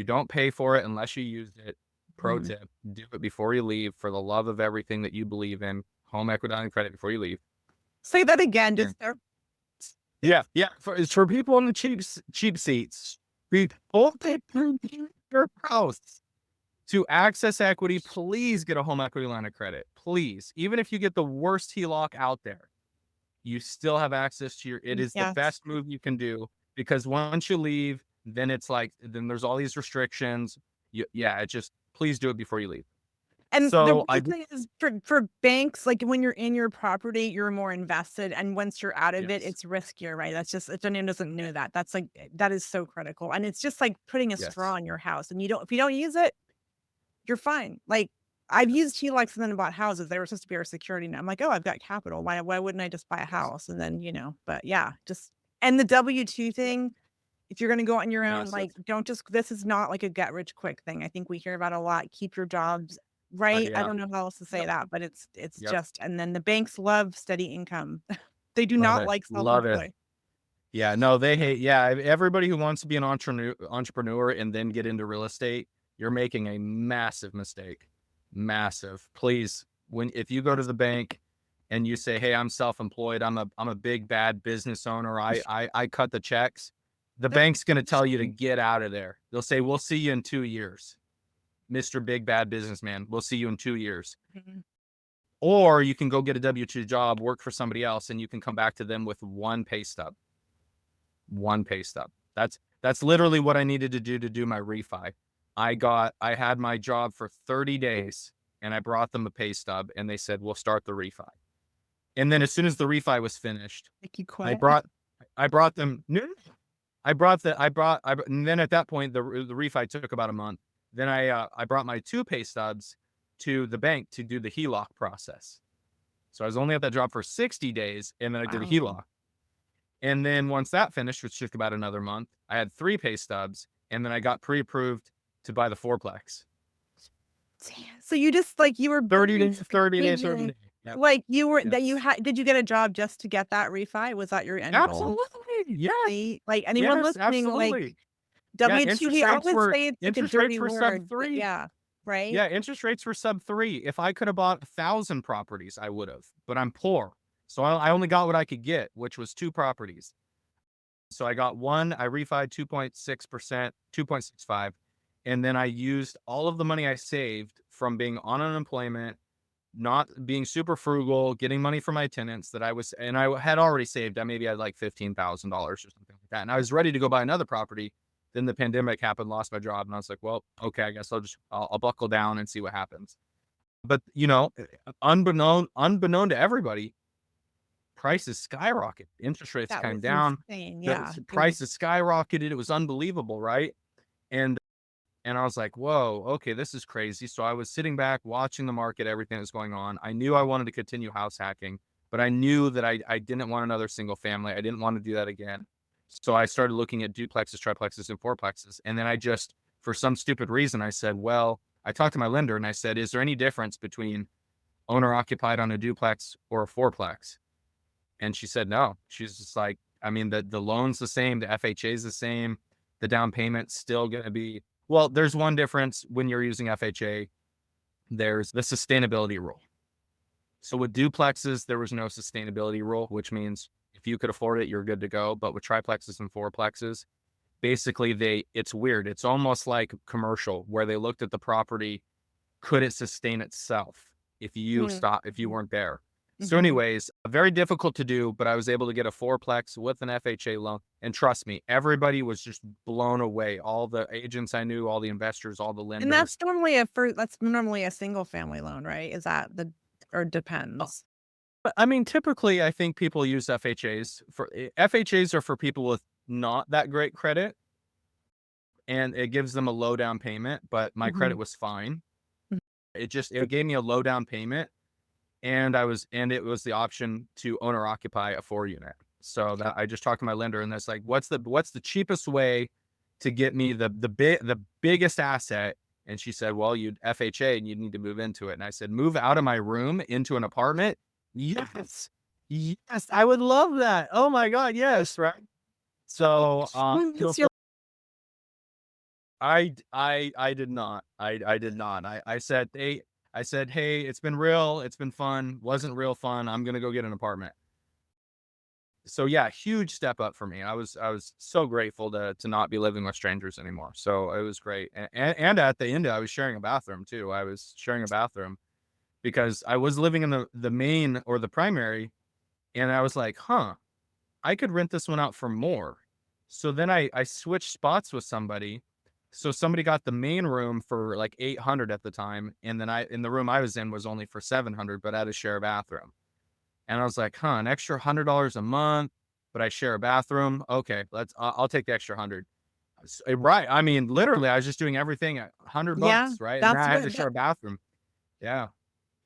don't pay for it unless you use it. Pro tip, do it before you leave for the love of everything that you believe in. Home equity line of credit before you leave.
Say that again.
Yeah.
Just there.
Yeah. It's for people in the cheap seats. People that your house to access equity. Please get a home equity line of credit. Please, even if you get the worst HELOC out there, you still have access to your. It is the best move you can do, because once you leave, then it's like, then there's all these restrictions. It just, please do it before you leave.
And
So
the big thing is for banks, like when you're in your property, you're more invested. And once you're out of it, it's riskier, right? That's just, anyone doesn't know that. That's like, that is so critical. And it's just like putting a straw in your house. And if you don't use it, you're fine. Like, I've used HELOCs and then bought houses. They were supposed to be our security net. I'm like, oh, I've got capital. Why wouldn't I just buy a house? And then, but yeah, and the W-2 thing, if you're going to go on your own, like, this is not like a get rich quick thing. I think we hear about a lot. Keep your jobs, right? I don't know how else to say that, but it's just, and then the banks love steady income. They do not like self-employed.
Yeah, no, they hate. Yeah, everybody who wants to be an entrepreneur and then get into real estate, you're making a massive mistake. Massive. Please, if you go to the bank and you say, "Hey, I'm self-employed. I'm a big bad business owner. I cut the checks." The bank's going to tell you to get out of there. They'll say, "We'll see you in 2 years, Mr. Big Bad Businessman. We'll see you in 2 years." Or you can go get a W-2 job, work for somebody else, and you can come back to them with one pay stub. One pay stub. That's literally what I needed to do my refi. I had my job for 30 days and I brought them a pay stub and they said, "We'll start the refi." And then as soon as the refi was finished, I brought them. And then at that point, the refi took about a month. Then I brought my 2 pay stubs to the bank to do the HELOC process. So I was only at that job for 60 days and then I did a HELOC. And then once that finished, which took about another month, I had 3 pay stubs and then I got pre-approved to buy the fourplex.
So you just, like, you were
30 days. Yep.
Like you were that you had. Did you get a job just to get that refi? Was that your end goal?
Absolutely. Yeah.
See? Like anyone listening, like W-2, he always say it's like a dirty word.
Sub-3.
Yeah. Right.
Yeah. Interest rates were sub-3. If I could have bought 1,000 properties, I would have, but I'm poor. So I only got what I could get, which was 2 properties. So I got one, I refied 2.6%, 2.65. And then I used all of the money I saved from being on unemployment, not being super frugal, getting money from my tenants and I had already saved. I maybe had like $15,000 or something like that. And I was ready to go buy another property. Then the pandemic happened, lost my job. And I was like, well, okay, I guess I'll buckle down and see what happens. But unbeknown to everybody, prices skyrocketed. Interest rates came down.
Insane. Yeah.
Prices skyrocketed. It was unbelievable, right? And I was like, whoa, okay, this is crazy. So I was sitting back, watching the market, everything that's going on. I knew I wanted to continue house hacking, but I knew that I didn't want another single family. I didn't want to do that again. So I started looking at duplexes, triplexes, and fourplexes. And then I just, for some stupid reason, I said, well, I talked to my lender and I said, is there any difference between owner occupied on a duplex or a fourplex? And she said, no. She's just like, I mean, the loan's the same, the FHA is the same, the down payment's still going to be, well, there's one difference when you're using FHA. There's the sustainability rule. So with duplexes, there was no sustainability rule, which means if you could afford it, you're good to go. But with triplexes and fourplexes, basically it's weird. It's almost like commercial where they looked at the property. Could it sustain itself if you weren't there? So anyways, very difficult to do, but I was able to get a fourplex with an FHA loan. And trust me, everybody was just blown away. All the agents I knew, all the investors, all the lenders.
And that's normally a single family loan, right? Is that or depends?
But I mean, typically I think people use FHAs are for people with not that great credit. And it gives them a low down payment, but my credit was fine. It gave me a low down payment. And it was the option to own or occupy a 4-unit. So that I just talked to my lender, and that's like, what's the cheapest way to get me the biggest asset? And she said, well, you'd FHA and you'd need to move into it. And I said, move out of my room into an apartment? Yes, I would love that. Oh my God, yes, right. So I did not. I did not. I said, hey, it's been real. It's been fun. Wasn't real fun. I'm going to go get an apartment. So yeah, huge step up for me. I was so grateful to not be living with strangers anymore. So it was great. And at the end, I was sharing a bathroom too. I was sharing a bathroom because I was living in the main or the primary. And I was like, I could rent this one out for more. So then I switched spots with somebody. So somebody got the main room for like $800 at the time. And then in the room I was in was only for $700, but I had to share a bathroom. And I was like, an extra $100 a month, but I share a bathroom. Okay, I'll take the extra 100. Right. I mean, literally I was just doing everything at $100, right? And I had to share a bathroom. Yeah.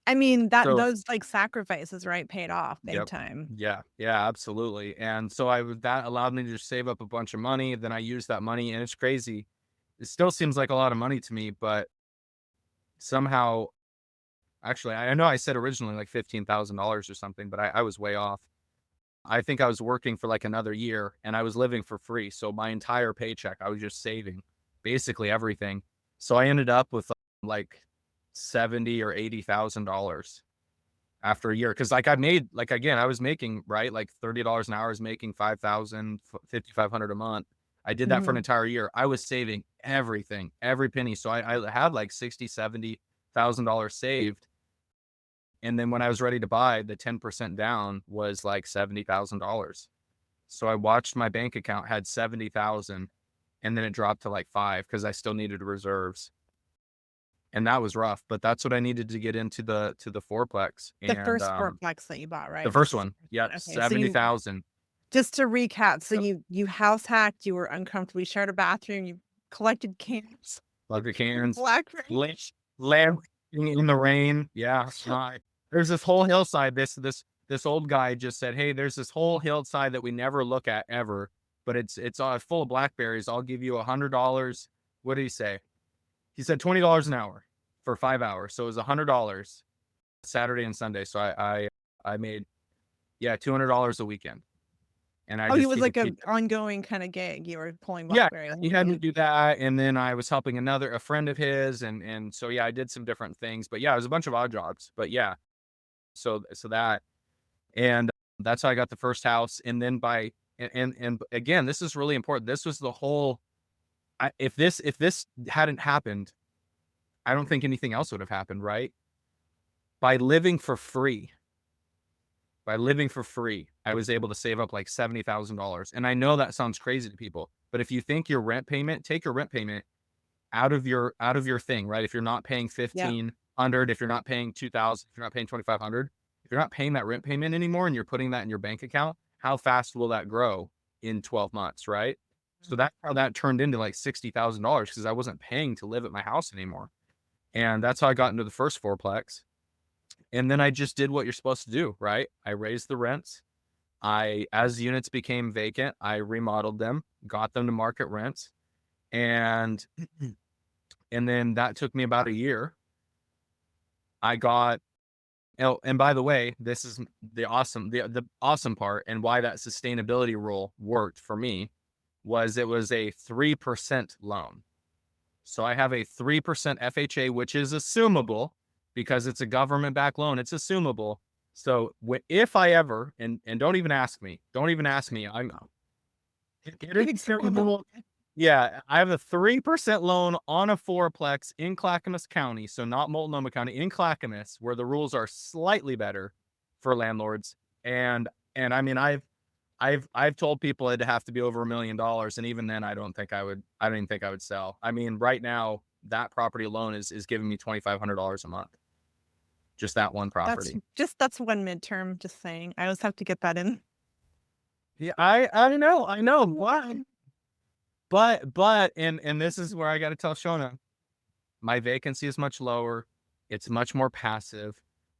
I mean, those like sacrifices, right, paid off big time.
Yeah, absolutely. And so that allowed me to just save up a bunch of money. Then I used that money, and it's crazy. It still seems like a lot of money to me, but somehow, actually, I know I said originally like $15,000 or something, but I was way off. I think I was working for like another year, and I was living for free. So my entire paycheck, I was just saving basically everything. So I ended up with like $70,000 or $80,000 after a year. Cause like I was making, right, like $30 an hour, I was making $5,000, $5,500 a month. I did that for an entire year. I was saving everything, every penny. So I had like $60,000, $70,000 saved. And then when I was ready to buy, the 10% down was like $70,000. So I watched my bank account had 70,000, and then it dropped to like 5 because I still needed reserves. And that was rough, but that's what I needed to get into the fourplex.
The first fourplex that you bought, right?
The first one. Yeah. Okay, 70,000.
Just to recap. So you house hacked, you were uncomfortable, you shared a bathroom, you collected cans.
Blackberry. Lamb in the rain. Yeah. There's this whole hillside. This old guy just said, hey, there's this whole hillside that we never look at ever, but it's full of blackberries. I'll give you $100. What did he say? He said $20 an hour for 5 hours. So it was $100 Saturday and Sunday. So I made, $200 a weekend. And
it was like an ongoing kind of gig. You were pulling blackberry.
Yeah, he had me do that. And then I was helping a friend of his. And so, I did some different things, but it was a bunch of odd jobs, but so that, and that's how I got the first house. And then and again, this is really important. This was the whole, if this hadn't happened, I don't think anything else would have happened, right? By living for free, I was able to save up like $70,000. And I know that sounds crazy to people, but if you think your rent payment, take your rent payment out of your thing, right? If you're not paying $1,500, if you're not paying $2,000, if you're not paying $2,500, if you're not paying that rent payment anymore and you're putting that in your bank account, how fast will that grow in 12 months, right? So that's how that turned into like $60,000 because I wasn't paying to live at my house anymore. And that's how I got into the first fourplex. And then I just did what you're supposed to do, right? I raised the rents. As units became vacant, I remodeled them, got them to market rents. And then that took me about a year. I got Oh, and by the way, this is the awesome part, and why that sustainability rule worked for me was it was a 3% loan. So I have a 3% FHA, which is assumable because it's a government backed loan. It's assumable. So if I ever, and don't even ask me, it is terrible. Yeah, I have a 3% loan on a fourplex in Clackamas County, so not Multnomah County, in Clackamas, where the rules are slightly better for landlords. And I mean, I've told people it'd have to be over $1 million, and even then, I don't even think I would sell. I mean, right now, that property alone is giving me $2,500 a month, just that one property.
That's one midterm. Just saying. I always have to get that in.
Yeah, I know. Why? But and this is where I got to tell Shona, my vacancy is much lower. It's much more passive.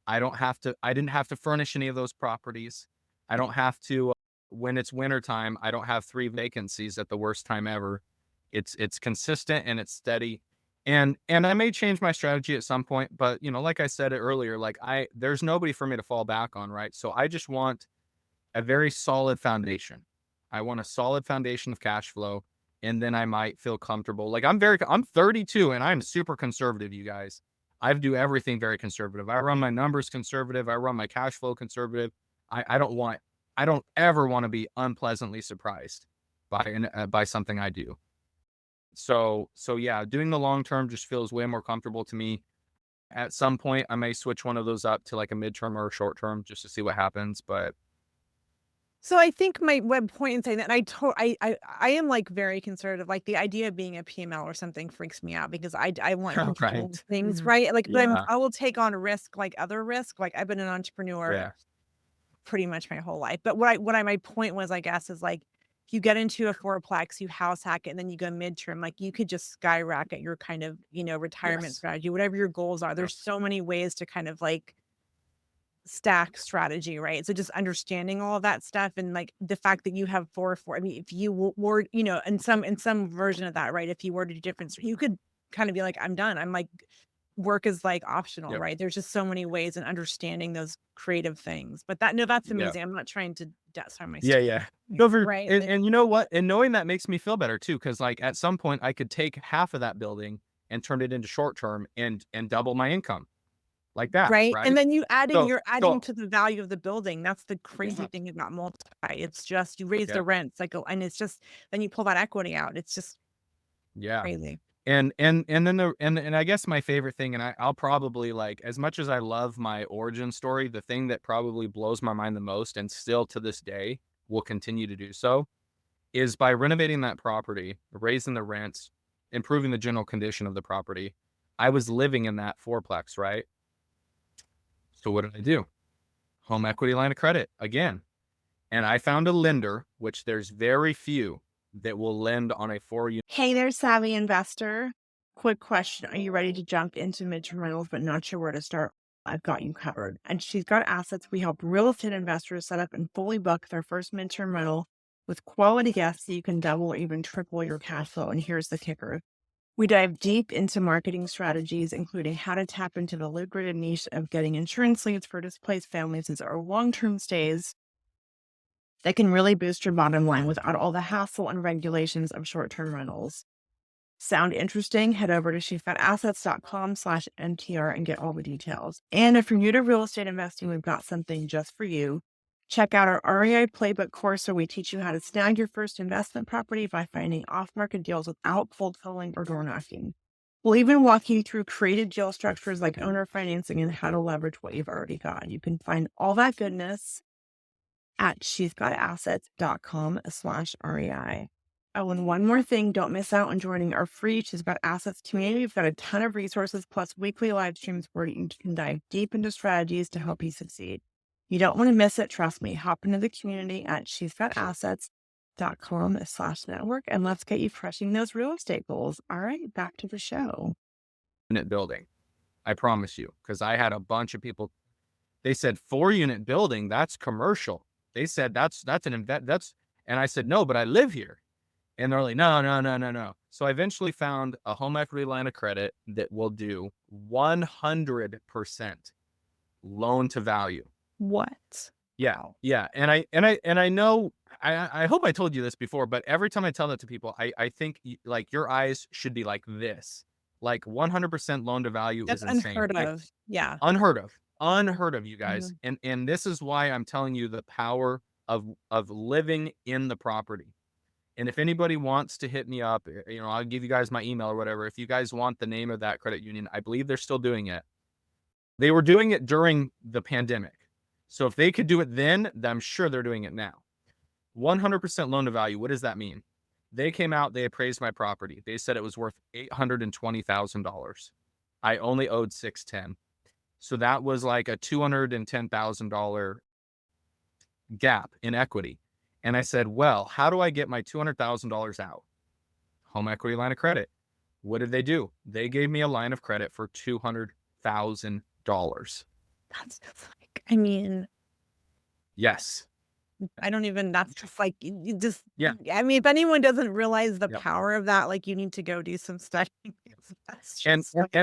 I didn't have to furnish any of those properties. I don't have to, when it's wintertime, I don't have 3 vacancies at the worst time ever. It's consistent and it's steady. And I may change my strategy at some point, but like I said earlier, like there's nobody for me to fall back on, right? So I just want a very solid foundation. I want a solid foundation of cash flow, and then I might feel comfortable. Like I'm 32 and I'm super conservative, you guys. I do everything very conservative. I run my numbers conservative. I run my cash flow conservative. I don't ever want to be unpleasantly surprised by something I do. So yeah, doing the long term just feels way more comfortable to me. At some point, I may switch one of those up to like a midterm or a short term just to see what happens. But
So I think my web point in saying that I am like very conservative. Like the idea of being a PML or something freaks me out because I want control
right,
of things, right? Like, but
yeah,
I will take on risk like other risk. Like I've been an entrepreneur
yeah,
pretty much my whole life. But my point was, I guess, is like if you get into a fourplex, you house hack it, and then you go midterm, like you could just skyrocket your kind of, retirement
yes,
strategy, whatever your goals are.
yep,
There's so many ways to kind of like stack strategy, right? So just understanding all of that stuff and like the fact that you have four. I mean, if you were, in some version of that, right? If you were to do different, you could kind of be like, I'm done. I'm like, work is like optional,
yep,
right? There's just so many ways in understanding those creative things. But that's
yeah.
amazing. I'm not trying to sorry, my
Yeah, yeah. Go for
right.
and you know what? And knowing that makes me feel better too, because like at some point I could take half of that building and turn it into short term and double my income like that,
Right. And
right?
then
So
you're adding
so
to the value of the building. That's the crazy
yeah,
thing about multi. It's just you raise
yeah,
the rents, like, and it's just then you pull that equity out. It's just
yeah.
crazy.
And then and I guess my favorite thing, and I'll probably like as much as I love my origin story, the thing that probably blows my mind the most, and still to this day will continue to do so, is by renovating that property, raising the rents, improving the general condition of the property. I was living in that fourplex, right? So what did I do? Home equity line of credit again. And I found a lender, which there's very few that will lend on a 4 unit.
Hey there, savvy investor. Quick question. Are you ready to jump into midterm rentals but not sure where to start? I've got you covered. And She's Got Assets. We help real estate investors set up and fully book their first midterm rental with quality guests so you can double or even triple your cash flow. And here's the kicker. We dive deep into marketing strategies, including how to tap into the lucrative niche of getting insurance leads for displaced families as our long-term stays that can really boost your bottom line without all the hassle and regulations of short-term rentals. Sound interesting? Head over to she'sgotassets.com/MTR and get all the details. And if you're new to real estate investing, we've got something just for you. Check out our REI Playbook course where we teach you how to snag your first investment property by finding off-market deals without cold calling or door knocking. We'll even walk you through creative deal structures like owner financing and how to leverage what you've already got. You can find all that goodness at she'sgotassets.com/REI. Oh, and one more thing, don't miss out on joining our free She's Got Assets community. We've got a ton of resources plus weekly live streams where you can dive deep into strategies to help you succeed. You don't want to miss it. Trust me. Hop into the community at she'sgotassets.com/network and let's get you crushing those real estate goals. All right, back to the show.
Unit building. I promise you, because I had a bunch of people. They said 4 unit building, that's commercial. They said that's and I said no, but I live here. And they're like, no, no, no, no, no. So I eventually found a home equity line of credit that will do 100% loan to value.
What?
Yeah.
Wow.
Yeah. And I know, I hope I told you this before, but every time I tell that to people, I think like your eyes should be like this, like 100% loan to value
That's
is insane.
unheard of. Yeah.
Unheard of, you guys.
Mhm.
And this is why I'm telling you the power of living in the property. And if anybody wants to hit me up, I'll give you guys my email or whatever. If you guys want the name of that credit union, I believe they're still doing it. They were doing it during the pandemic. So if they could do it then I'm sure they're doing it now. 100% loan to value. What does that mean? They came out, they appraised my property. They said it was worth $820,000. I only owed $610,000. So that was like a $210,000 gap in equity. And I said, well, how do I get my $200,000 out? Home equity line of credit. What did they do? They gave me a line of credit for $200,000.
That's just like, I mean,
Yes.
I don't even, that's just like, you just,
Yeah.
I mean, if anyone doesn't realize the
Yep.
power of that, like you need to go do some studying. That's
And
just like,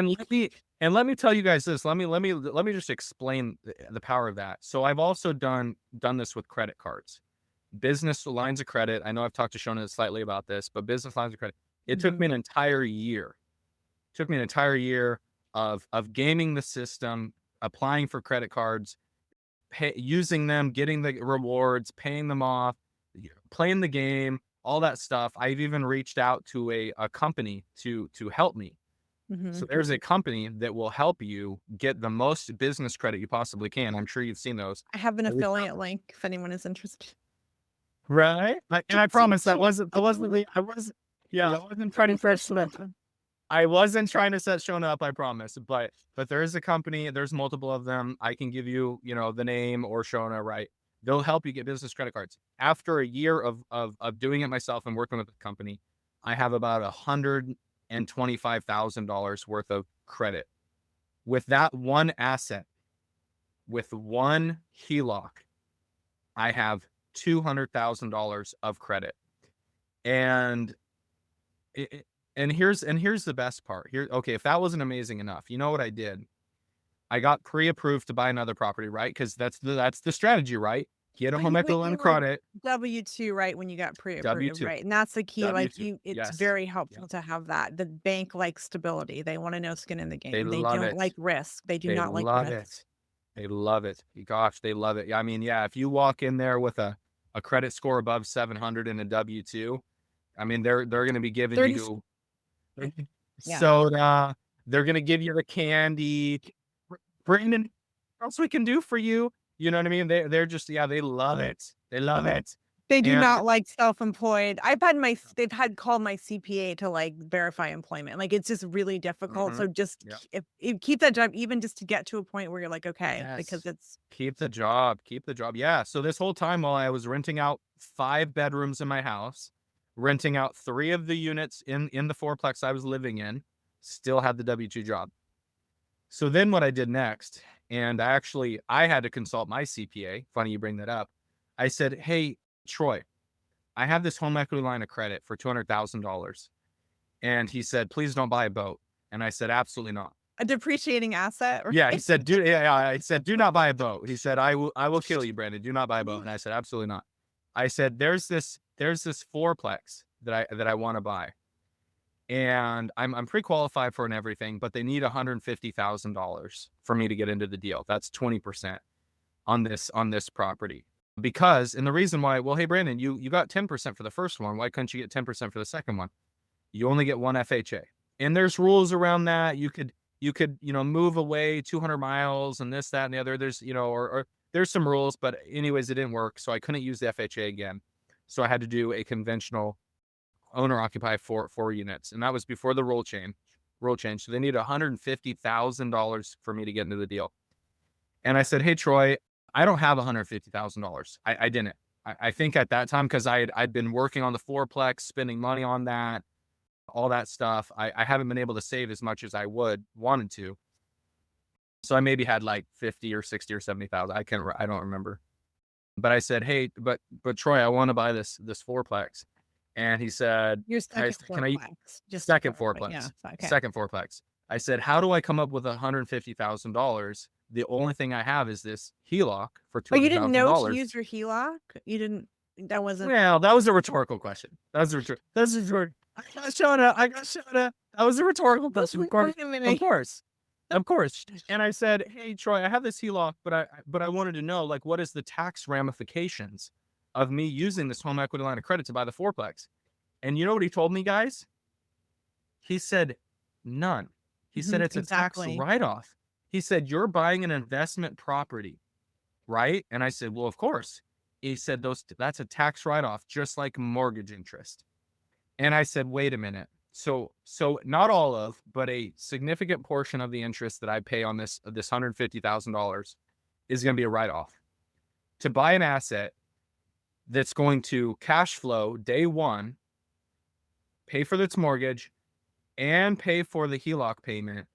let me tell you guys this. Let me just explain the power of that. So I've also done this with credit cards, business lines of credit. I know I've talked to Shona slightly about this, but business lines of credit. It took me an entire year. Of gaming the system, applying for credit cards, using them, getting the rewards, paying them off, playing the game, all that stuff. I've even reached out to a company to help me. So there's a company that will help you get the most business credit you possibly can. I'm sure you've seen those.
I have an affiliate link if anyone is interested.
Right. And I promise I wasn't trying to set Shona up, I promise. But there is a company, there's multiple of them. I can give you, the name or Shona, right? They'll help you get business credit cards. After a year of doing it myself and working with the company, I have about $125,000 worth of credit. With that one asset, with one HELOC, I have $200,000 of credit. And here's the best part. Okay, if that wasn't amazing enough, you know what I did? I got pre-approved to buy another property, right? Because that's the strategy, right? Get a home equity line of credit.
W-2, right? When you got pre-approved,
W-2.
right? And that's the key. Like
W-2.
it's
Yes.
very helpful to have that. The bank likes stability. They want to know skin in the game.
They
They
love
don't
it.
like risk. They do
They
not like
love
risk.
it. They love it. Gosh, they love it. I mean, yeah, if you walk in there with a credit score above 700 and a W-2, I mean, they're going to be giving
30
you
Yeah.
soda. They're going to give you the candy. Brandon, what else we can do for you? You know what I mean? They're just, they love it. They love it.
They do
And-
not like self-employed. They've had called my CPA to like verify employment. Like it's just really difficult. So just
Yep.
if keep that job, even just to get to a point where you're like, okay, because
Yes.
it's
Keep the job. Yeah. So this whole time while I was renting out 5 bedrooms in my house, renting out 3 of the units in the fourplex I was living in, still had the W-2 job. So then what I did next, and I had to consult my CPA. Funny you bring that up. I said, hey, Troy, I have this home equity line of credit for $200,000. And he said, please don't buy a boat. And I said, absolutely not.
a depreciating asset. Right?
Yeah, he said, I said, do not buy a boat. He said, I will kill you, Brandon. Do not buy a boat. And I said, absolutely not. I said, there's this fourplex that I want to buy. And I'm pre-qualified for and everything, but they need $150,000 for me to get into the deal. That's 20% on this property. Because, and the reason why, well, hey, Brandon, you got 10% for the first one. Why couldn't you get 10% for the second one? You only get one FHA. And there's rules around that. You could, move away 200 miles and this, that, and the other. There's, or there's some rules, but anyways, it didn't work. So I couldn't use the FHA again. So I had to do a conventional owner occupy 4 units. And that was before the rule change. So they need $150,000 for me to get into the deal. And I said, hey, Troy, I don't have $150,000. I didn't. I think at that time, because I'd been working on the fourplex, spending money on that, all that stuff. I haven't been able to save as much as I wanted to. So I maybe had like 50 or 60 or 70,000. I don't remember. But I said, hey, but Troy, I want to buy this fourplex. And he said,
Your second fourplex. Just to
second
clarify.
fourplex.
Yeah. Okay.
Second fourplex. I said, how do I come up with $150,000 The only thing I have is this HELOC for
Oh, you didn't know to
$200,000.
use your HELOC? You didn't, that wasn't,
Well, that was a rhetorical question. That's a rhetorical. I got Shona. That was a rhetorical question. Of course.
wait a
Of
minute.
course. Of course. And I said, hey, Troy, I have this HELOC, but I wanted to know, like, what is the tax ramifications of me using this home equity line of credit to buy the fourplex? And you know what he told me, guys? He said, none. He said, it's a tax
exactly.
write-off. He said, you're buying an investment property, right? And I said, well, of course. He said, that's a tax write-off, just like mortgage interest. And I said, wait a minute. So not all of, but a significant portion of the interest that I pay on this $150,000 is going to be a write-off. To buy an asset that's going to cash flow day one, pay for its mortgage, and pay for the HELOC payment,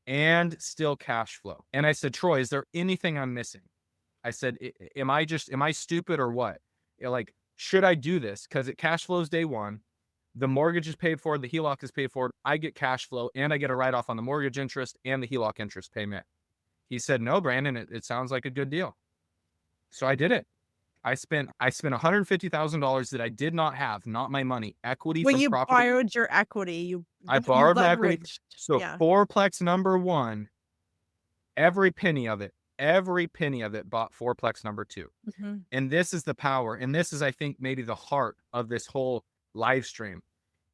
and still cash flow. And I said, Troy, is there anything I'm missing? I said, am I stupid or what? Like, should I do this? Because it cash flows day one. The mortgage is paid for. The HELOC is paid for. I get cash flow and I get a write-off on the mortgage interest and the HELOC interest payment. He said, no, Brandon, it sounds like a good deal. So I did it. I spent $150,000 that I did not have, not my money, equity
Well,
from
you
property.
borrowed your equity.
I borrowed my equity.
leveraged.
So
Yeah.
fourplex number one, every penny of it bought fourplex number two.
Mhm.
And this is the power. And this is, I think, maybe the heart of this whole live stream,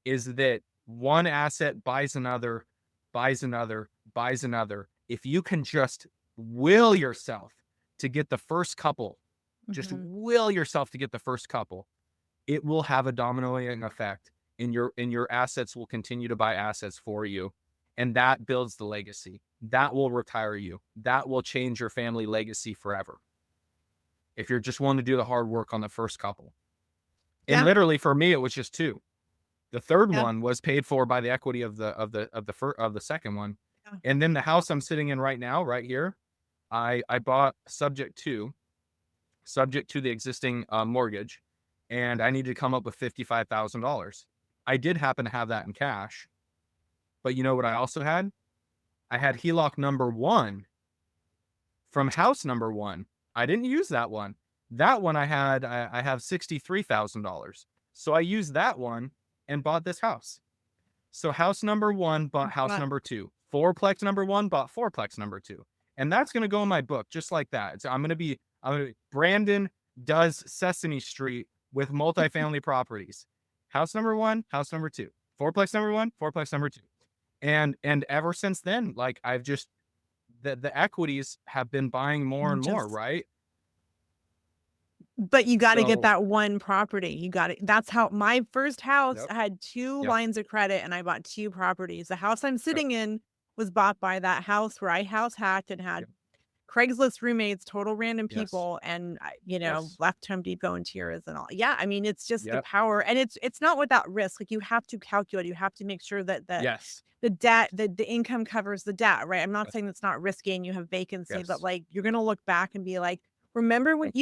is that one asset buys another, buys another, buys another. If you can just will yourself to get the first couple, just
Mhm.
will yourself to get the first couple, it will have a dominoing effect, and your assets will continue to buy assets for you. And that builds the legacy. That will retire you. That will change your family legacy forever. If you're just willing to do the hard work on the first couple. And
Yeah.
literally for me, it was just two. The third
Yeah.
one was paid for by the equity of the second one.
Yeah.
And then the house I'm sitting in right now, right here, I bought subject to the existing mortgage, and I needed to come up with $55,000. I did happen to have that in cash, but you know what I also had? I had HELOC number one from house number one. I didn't use that one. That one I have $63,000. So I used that one and bought this house. So house number one bought house
But-
number two. Fourplex number one bought fourplex number two. And that's going to go in my book just like that. So I'm going to be Brandon does Sesame Street with multifamily properties. House number one, house number two. Fourplex number one, fourplex number two. And ever since then, like, I've just, the equities have been buying more and more,
Just-
right?
But you got to
So-
get that one property. You got it. That's how my first house
Yep.
had two
Yep.
lines of credit, and I bought two properties. The house I'm sitting in was bought by that house where I house hacked and had
Yep.
Craigslist roommates, total random
Yes.
people, and
Yes.
left Home Depot and tiers and all. Yeah, I mean, it's just the
Yep.
power, and it's not without risk. Like, you have to calculate. You have to make sure that
Yes.
the debt, the income covers the debt, right? I'm not
Yes.
saying that's not risky and you have vacancy, but
Yes.
like, you're gonna look back and be like, remember when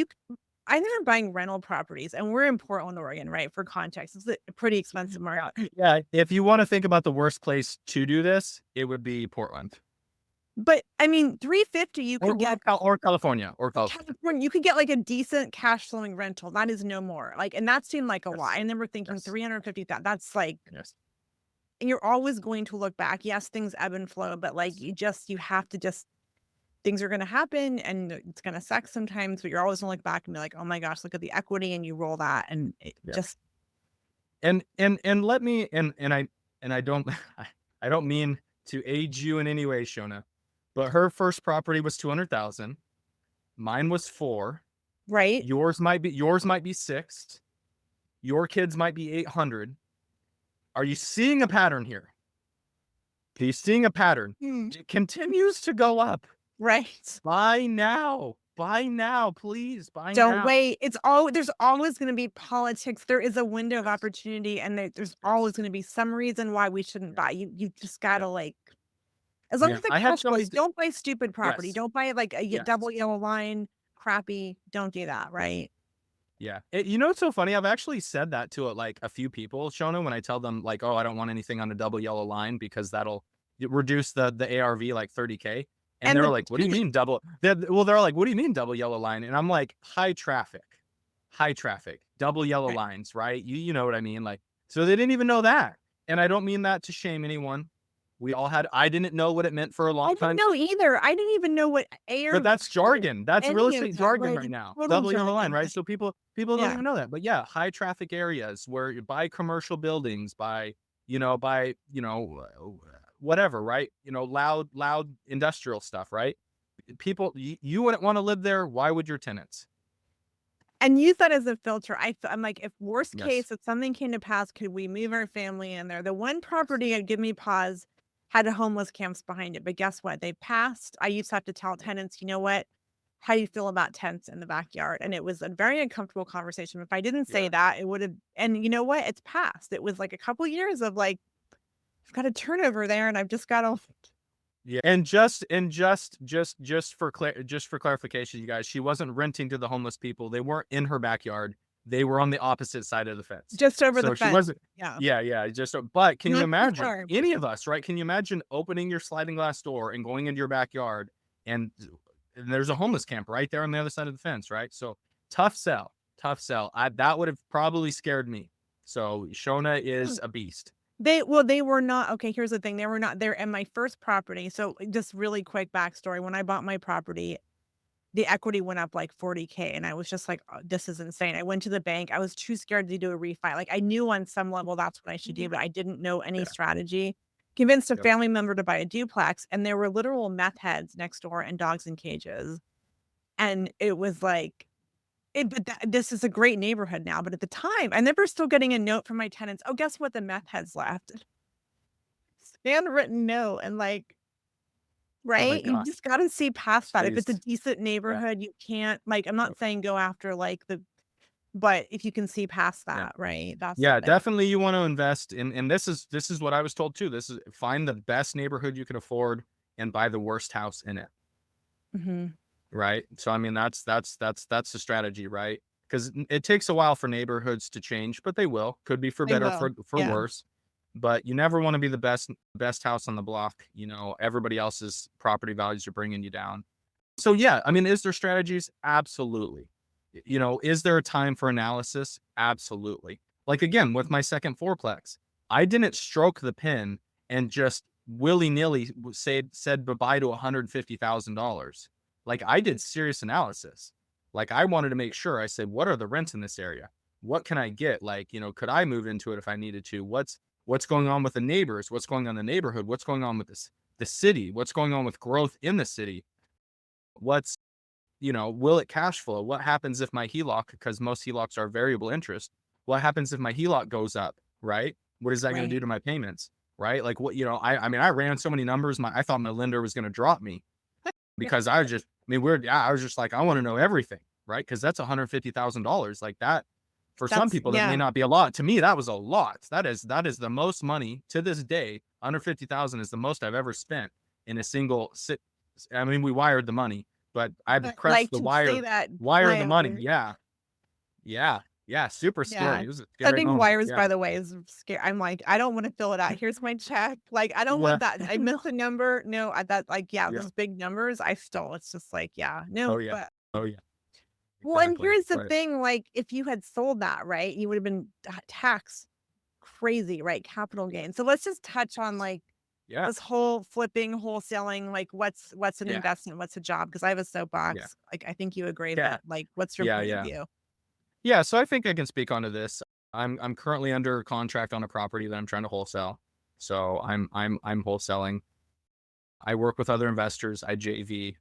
I remember buying rental properties, and we're in Portland, Oregon, right? For context, it's a pretty expensive market.
Yeah. If you want to think about the worst place to do this, it would be Portland
But I mean, $350 you could get
or California
California, you could get like a decent cash flowing rental. That is no more. Like, and that seemed like a
Yes.
lot. I remember thinking
Yes.
350,000. That's like,
Yes.
and you're always going to look back. Yes, things ebb and flow, but like, you have to just, things are going to happen and it's going to suck sometimes, but you're always going to look back and be like, oh my gosh, look at the equity, and you roll that, and it
Yeah.
just,
And let me, and I don't I don't mean to age you in any way, Shona, but her first property was 200,000. Mine was 4.
right?
Yours might be 6. Your kids might be 800. Are you seeing a pattern here? Are you seeing a pattern? It continues to go up.
Right.
Buy now, please. Buy
Don't
now.
wait. There's always going to be politics. There is a window of opportunity, and there's always going to be some reason why we shouldn't buy. You just gotta like, as long
Yeah.
as the
I had
cash flows,
somebody-
don't buy stupid property.
Yes.
Don't buy like a
Yes.
double yellow line, crappy. Don't do that. Right.
Yeah. You know what's so funny? I've actually said that to like a few people, Shona, when I tell them like, oh, I don't want anything on a double yellow line because that'll reduce the ARV like 30K. And
And
they were
the
like, what do you mean double? They're like, what do you mean double yellow line? And I'm like, high traffic, double yellow
Right.
lines, right? You know what I mean? Like, so they didn't even know that. And I don't mean that to shame anyone. I didn't know what it meant for a
I
long
didn't
time,
know either. I didn't even know what
but
air
that's jargon. That's real
any of
estate
that,
jargon
right?
right
It's
now.
total
Double yellow line,
jargon.
right? So people don't
Yeah.
even know that. But yeah, high traffic areas where you buy commercial buildings, whatever, right? Loud industrial stuff, right? People, you wouldn't want to live there. Why would your tenants?
And use that as a filter. I'm like, if worst
Yes.
case, if something came to pass, could we move our family in there? The one property that give me pause had a homeless camps behind it, but guess what? They passed. I used to have to tell tenants, you know what? How do you feel about tents in the backyard? And it was a very uncomfortable conversation. If I didn't say
Yeah.
that, it would have. And you know what? It's passed. It was like a couple years of like, I've got a turnover there, and I've just got to.
Yeah. And just for clarification, you guys, she wasn't renting to the homeless people. They weren't in her backyard. They were on the opposite side of the fence.
Just over the
So she
fence.
wasn't.
Yeah.
Yeah. But can you
Not too
imagine
far.
any of us, right? Can you imagine opening your sliding glass door and going into your backyard and there's a homeless camp right there on the other side of the fence, right? So tough sell. That would have probably scared me. So Shona is a beast.
They were not okay, here's the thing, they were not there in my first property. So just really quick backstory. When I bought my property, the equity went up like 40K and I was just like, "Oh, this is insane." I went to the bank. I was too scared to do a refi. Like I knew on some level that's what I should do, but I didn't know any
Yeah.
strategy. Convinced a
Yep.
family member to buy a duplex and there were literal meth heads next door and dogs in cages. And it was like this is a great neighborhood now, but at the time, I remember still getting a note from my tenants, "Oh, guess what? The meth heads left." Handwritten note and, like,
Oh my
right? You
God.
just gotta see past that. If it's a
Jeez.
decent
Yeah.
neighborhood, you can't like, I'm not
Yep.
saying go after, like, but if you can see past
Yeah.
that, right? That's the
Yeah,
thing.
definitely you want to invest in, and this is what I was told too. This is find the best neighborhood you can afford and buy the worst house in it.
Mhm.
Right. So I mean that's the strategy, right? Because it takes a while for neighborhoods to change, but they will. Could be for
They
better,
will.
for
Yeah.
worse. But you never want to be the best house on the block. Everybody else's property values are bringing you down. So yeah, I mean, is there strategies? Absolutely. Is there a time for analysis? Absolutely. Like again, with my second fourplex, I didn't stroke the pen and just willy-nilly said bye-bye to $150,000. Like I did serious analysis. Like I wanted to make sure. I said, what are the rents in this area? What can I get? Like, could I move into it if I needed to? What's going on with the neighbors? What's going on in the neighborhood? What's going on with the city? What's going on with growth in the city? What's will it cash flow? What happens if my HELOC, because most HELOCs are variable interest, what happens if my HELOC goes up, right? What is that going to do
Right.
to my payments, right? Like what, I mean, I ran so many numbers, I thought my lender was going to drop me because I was just like, I want to know everything, right? Because that's $150,000 like that. For some
That's
people, that may
yeah.
not be a lot. To me, that was a lot. That is the most money to this day. 150,000 is the most I've ever spent in a single sit. I mean, we wired the money, but I
I
pressed
like
the
to say
wire,
that
the money. Yeah. Yeah. Yeah. Super
yeah.
scary. It was a scary
Sending
moment.
wires,
Yeah.
by the way, is scary. I'm like, I don't wanna fill it out. Here's my check. Like, I don't
Yeah.
want that. I missed a number. No, that like, yeah,
Yeah.
those big numbers, it's just like, yeah,
Oh
no,
yeah.
but
Oh yeah.
well, and
Exactly.
here's the
Right.
thing, like, if you had sold that, right, you would have been taxed crazy, right? Capital gain. So let's just touch on like
Yeah.
this whole flipping, wholesaling, like what's an
Yeah.
investment, what's a job? Because I have a
Yeah.
soapbox. Like I think you agree,
Yeah.
but like what's your
Yeah.
point of
Yeah.
view?
Yeah. So I think I can speak onto this. I'm currently under contract on a property that I'm trying to wholesale. So I'm wholesaling. I work with other investors. I JV.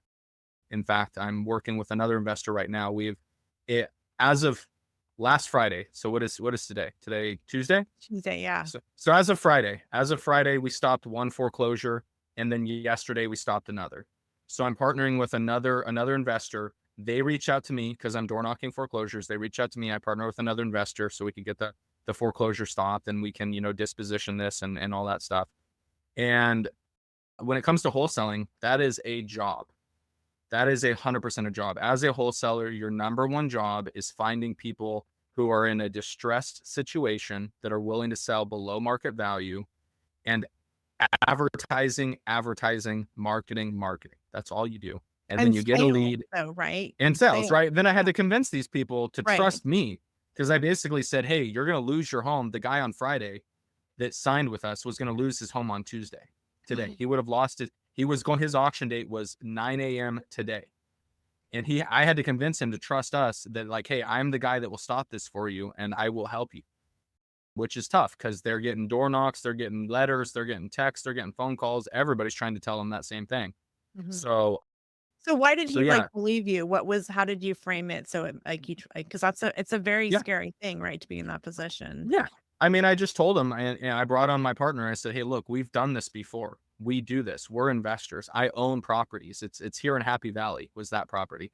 In fact, I'm working with another investor right now. It as of last Friday. So what is today? Today, Tuesday?
Tuesday, yeah.
So as of Friday, we stopped one foreclosure, and then yesterday we stopped another. So I'm partnering with another investor. They reach out to me because I'm door knocking foreclosures. They reach out to me. I partner with another investor so we can get the foreclosure stopped and we can disposition this and all that stuff. And when it comes to wholesaling, that is a job. That is 100% a job. As a wholesaler, your number one job is finding people who are in a distressed situation that are willing to sell below market value. And advertising, advertising, marketing, marketing. That's all you do. And then
And
you get a
sales
lead
though, right?
and
And
sales,
sales.
right? Then I had
Yeah.
to convince these people to
Right.
trust me because I basically said, hey, you're going to lose your home. The guy on Friday that signed with us was going to lose his home on Tuesday. Today. He would have lost it. His auction date was 9 a.m. today. And I had to convince him to trust us that like, hey, I'm the guy that will stop this for you and I will help you, which is tough because they're getting door knocks, they're getting letters, they're getting texts, they're getting phone calls. Everybody's trying to tell them that same thing.
Mhm.
So,
So why did
so
he, like,
yeah,
believe you? How did you frame it so it, like, because it's a very
yeah,
scary thing, right, to be in that position?
yeah. I mean, I just told him and I brought on my partner. I said, hey, look, we've done this before. We do this. We're investors. I own properties. It's here in Happy Valley was that property.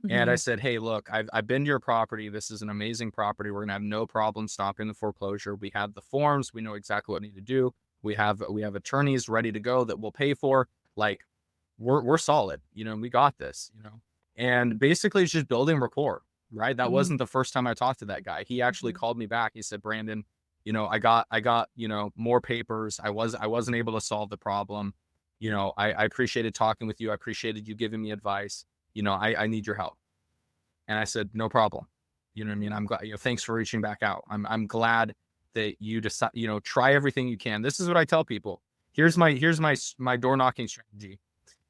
And I
Mhm.
said, hey, look, I've been to your property. This is an amazing property. We're gonna have no problem stopping the foreclosure. We have the forms. We know exactly what we need to do. We have attorneys ready to go that we'll pay for. Like we're solid, we got this, And basically it's just building rapport, right? That
Mhm.
wasn't the first time I talked to that guy. He actually
Mhm.
called me back. He said, Brandon, I got, more papers. I wasn't able to solve the problem. I appreciated talking with you. I appreciated you giving me advice. I need your help. And I said, no problem. You know what I mean? I'm glad, thanks for reaching back out. I'm glad that you decide, try everything you can. This is what I tell people. Here's my door knocking strategy.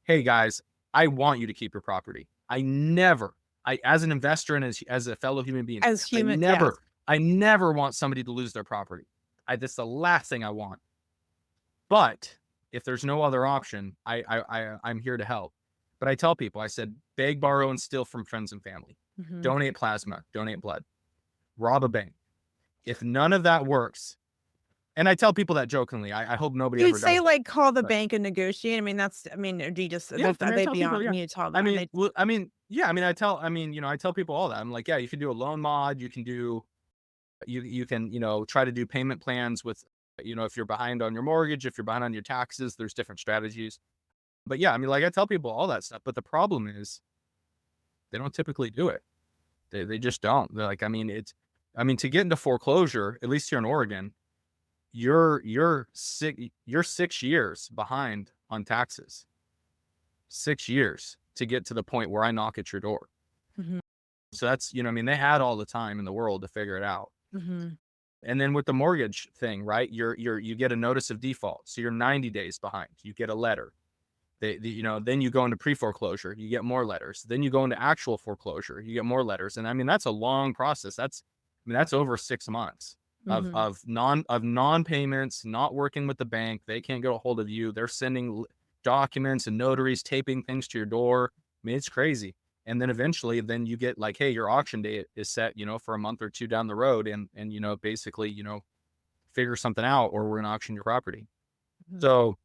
Hey guys, I want you to keep your property. As an investor and as a fellow human being,
As
I
human, yes.
never, I never want somebody to lose their property. That's the last thing I want. But if there's no other option, I'm here to help. But I tell people, I said, beg, borrow, and steal from friends and family.
Mhm.
Donate plasma, donate blood, rob a bank. If none of that works, and I tell people that jokingly, I hope nobody
You would
ever
say,
does that.
like, call the
But
bank and negotiate? I mean, or do you just
yeah, I
are
mean, I
they
tell people,
beyond
yeah.
me to tell them?
I
Are
mean,
they
well, I mean, yeah, I mean, I tell people all that. I'm like, yeah, you can do a loan mod, you can do, you can, try to do payment plans with, if you're behind on your mortgage, if you're behind on your taxes, there's different strategies. But yeah, I mean, like I tell people all that stuff, but the problem is they don't typically do it. They just don't. They're like, I mean, to get into foreclosure, at least here in Oregon, you're 6 years behind on taxes. 6 years to get to the point where I knock at your door.
Mhm.
So that's, I mean, they had all the time in the world to figure it out.
Mhm.
And then with the mortgage thing, right? You get a notice of default. So you're 90 days behind. You get a letter. Then you go into pre-foreclosure, you get more letters. Then you go into actual foreclosure, you get more letters. And I mean, that's a long process. That's over 6 months
Mhm.
of non-payments, not working with the bank. They can't get a hold of you. They're sending documents and notaries taping things to your door. I mean, it's crazy. And then eventually, then you get like, hey, your auction date is set, for a month or two down the road, and basically, figure something out, or we're gonna auction your property.
Mhm.
So